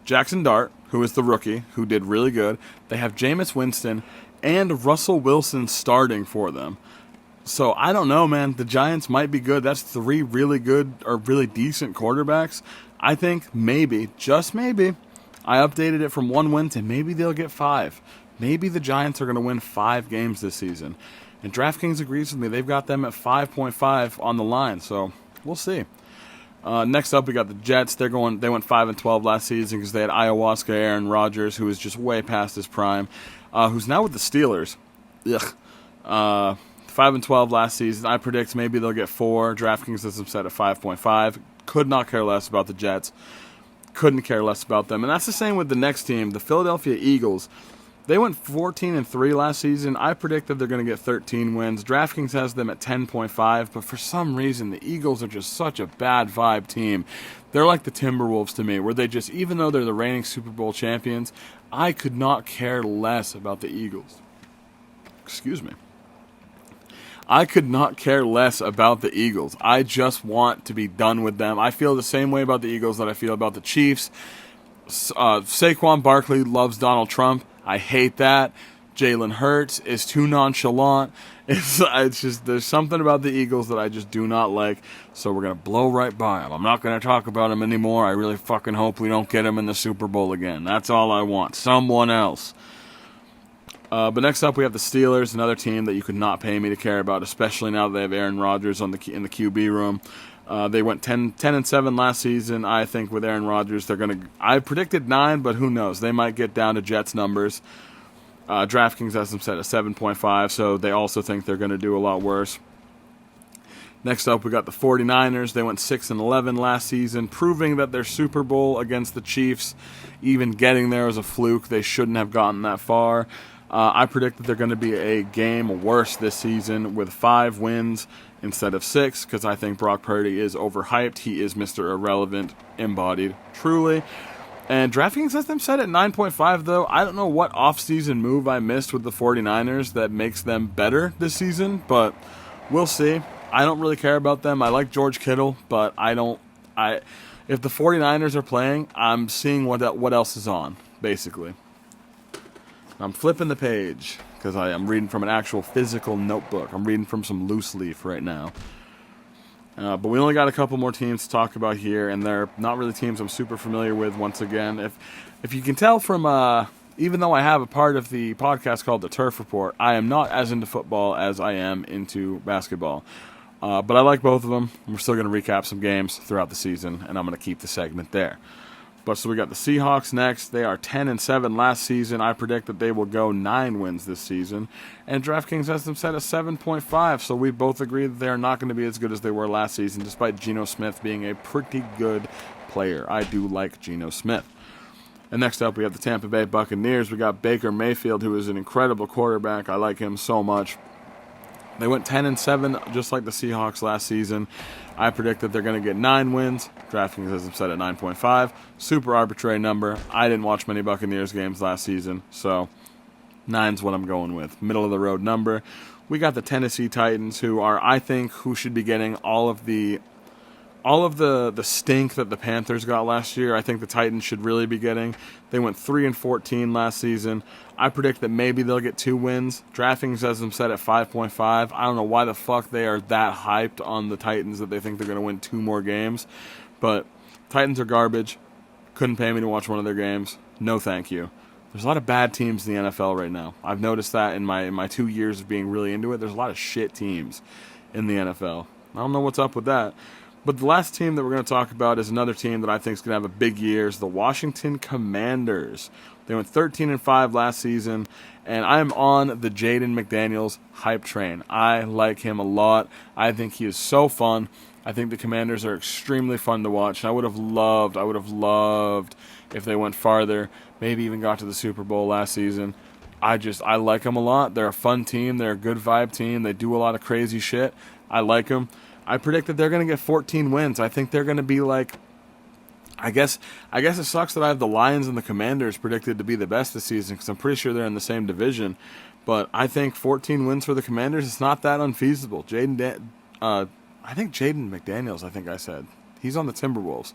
Jackson Dart, who is the rookie, who did really good. They have Jameis Winston and Russell Wilson starting for them. So I don't know, man. The Giants might be good. That's 3 really good or really decent quarterbacks. I think maybe, just maybe, I updated it from 1 win to maybe they'll get 5. Maybe the Giants are going to win 5 games this season. And DraftKings agrees with me. They've got them at 5.5 on the line, so we'll see. Next up, we got the Jets. They went 5-12 last season because they had ayahuasca Aaron Rodgers, who is just way past his prime, who's now with the Steelers. Ugh. 5-12 last season. I predict maybe they'll get 4. DraftKings has them set at 5.5. Could not care less about the Jets. Couldn't care less about them. And that's the same with the next team, the Philadelphia Eagles. They went 14-3 last season. I predict that they're going to get 13 wins. DraftKings has them at 10.5, but for some reason, the Eagles are just such a bad vibe team. They're like the Timberwolves to me, where they just, even though they're the reigning Super Bowl champions, I could not care less about the Eagles. Excuse me. I could not care less about the Eagles. I just want to be done with them. I feel the same way about the Eagles that I feel about the Chiefs. Saquon Barkley loves Donald Trump. I hate that. Jalen Hurts is too nonchalant. It's just, there's something about the Eagles that I just do not like. So we're going to blow right by them. I'm not going to talk about them anymore. I really fucking hope we don't get them in the Super Bowl again. That's all I want. Someone else. But next up, we have the Steelers, another team that you could not pay me to care about, especially now that they have Aaron Rodgers in the QB room. They went 10-7 last season. I think with Aaron Rodgers, I predicted 9, but who knows? They might get down to Jets numbers. DraftKings has them set at 7.5, so they also think they're going to do a lot worse. Next up, we got the 49ers. They went 6-11 last season, proving that their Super Bowl against the Chiefs, even getting there was a fluke. They shouldn't have gotten that far. I predict that they're going to be a game worse this season with 5 wins instead of 6 because I think Brock Purdy is overhyped. He is Mr. Irrelevant, embodied, truly. And DraftKings has them set at 9.5, though. I don't know what offseason move I missed with the 49ers that makes them better this season, but we'll see. I don't really care about them. I like George Kittle, but if the 49ers are playing, I'm seeing what else is on, basically. I'm flipping the page because I am reading from an actual physical notebook. I'm reading from some loose leaf right now. But we only got a couple more teams to talk about here, and they're not really teams I'm super familiar with once again. If you can tell from even though I have a part of the podcast called The Turf Report, I am not as into football as I am into basketball. But I like both of them. We're still going to recap some games throughout the season, and I'm going to keep the segment there. But so we got the Seahawks next. They are 10-7 last season. I predict that they will go 9 wins this season. And DraftKings has them set at 7.5, so we both agree that they are not going to be as good as they were last season, despite Geno Smith being a pretty good player. I do like Geno Smith. And next up, we have the Tampa Bay Buccaneers. We got Baker Mayfield, who is an incredible quarterback. I like him so much. They went 10-7, just like the Seahawks last season. I predict that they're going to get 9 wins. DraftKings has them set at 9.5. Super arbitrary number. I didn't watch many Buccaneers games last season, so 9's what I'm going with. Middle of the road number. We got the Tennessee Titans, who should be getting all of the stink that the Panthers got last year. I think the Titans should really be getting. They went 3-14 last season. I predict that maybe they'll get 2 wins. DraftKings has them set at 5.5. I don't know why the fuck they are that hyped on the Titans that they think they're going to win 2 more games. But Titans are garbage. Couldn't pay me to watch one of their games. No thank you. There's a lot of bad teams in the NFL right now. I've noticed that in my 2 years of being really into it. There's a lot of shit teams in the NFL. I don't know what's up with that. But the last team that we're going to talk about is another team that I think is going to have a big year, is the Washington Commanders. They went 13-5 last season, and I'm on the Jaden McDaniels hype train. I like him a lot. I think he is so fun. I think the Commanders are extremely fun to watch. And I would have loved if they went farther, maybe even got to the Super Bowl last season. I like them a lot. They're a fun team. They're a good vibe team. They do a lot of crazy shit. I like them. I predict that they're going to get 14 wins. I think they're going to be like, I guess it sucks that I have the Lions and the Commanders predicted to be the best this season, because I'm pretty sure they're in the same division. But I think 14 wins for the Commanders is not that unfeasible. I think Jaden McDaniels, I think I said. He's on the Timberwolves.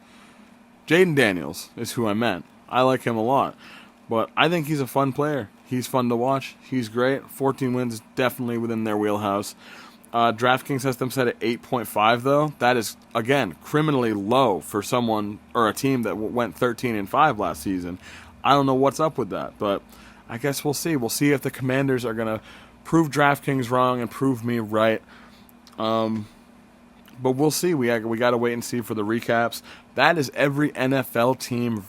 Jaden Daniels is who I meant. I like him a lot. But I think he's a fun player. He's fun to watch. He's great. 14 wins is definitely within their wheelhouse. DraftKings has them set at 8.5, though. That is, again, criminally low for someone or a team that went 13-5 last season. I don't know what's up with that, but I guess we'll see. We'll see if the Commanders are going to prove DraftKings wrong and prove me right. But we'll see. We got to wait and see for the recaps. That is every NFL team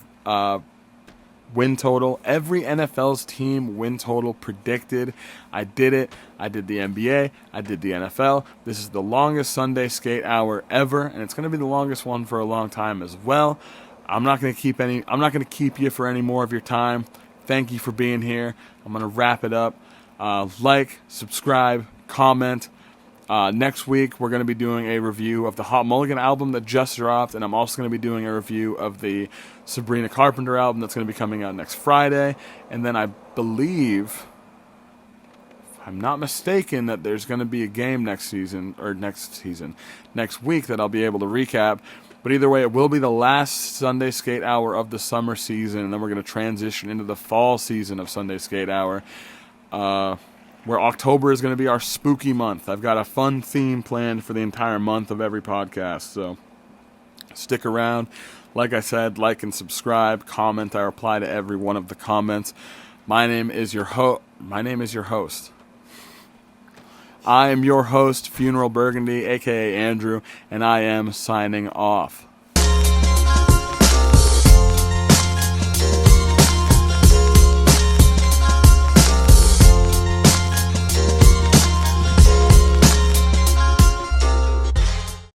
win total. Every NFL's team win total predicted. I did it. I did the NBA. I did the NFL. This is the longest Sunday skate hour ever, and it's going to be the longest one for a long time as well. I'm not going to keep you for any more of your time. Thank you for being here. I'm going to wrap it up. Like, subscribe, comment. Next week, we're going to be doing a review of the Hot Mulligan album that just dropped, and I'm also going to be doing a review of the Sabrina Carpenter album that's going to be coming out next Friday. And then I believe, if I'm not mistaken, that there's going to be a game next week that I'll be able to recap. But either way, it will be the last Sunday Skate Hour of the summer season, and then we're going to transition into the fall season of Sunday Skate Hour. Where October is going to be our spooky month. I've got a fun theme planned for the entire month of every podcast, so stick around. Like I said, like and subscribe, comment. I reply to every one of the comments. My name is your host. I am your host, Funeral Burgundy, a.k.a. Andrew, and I am signing off.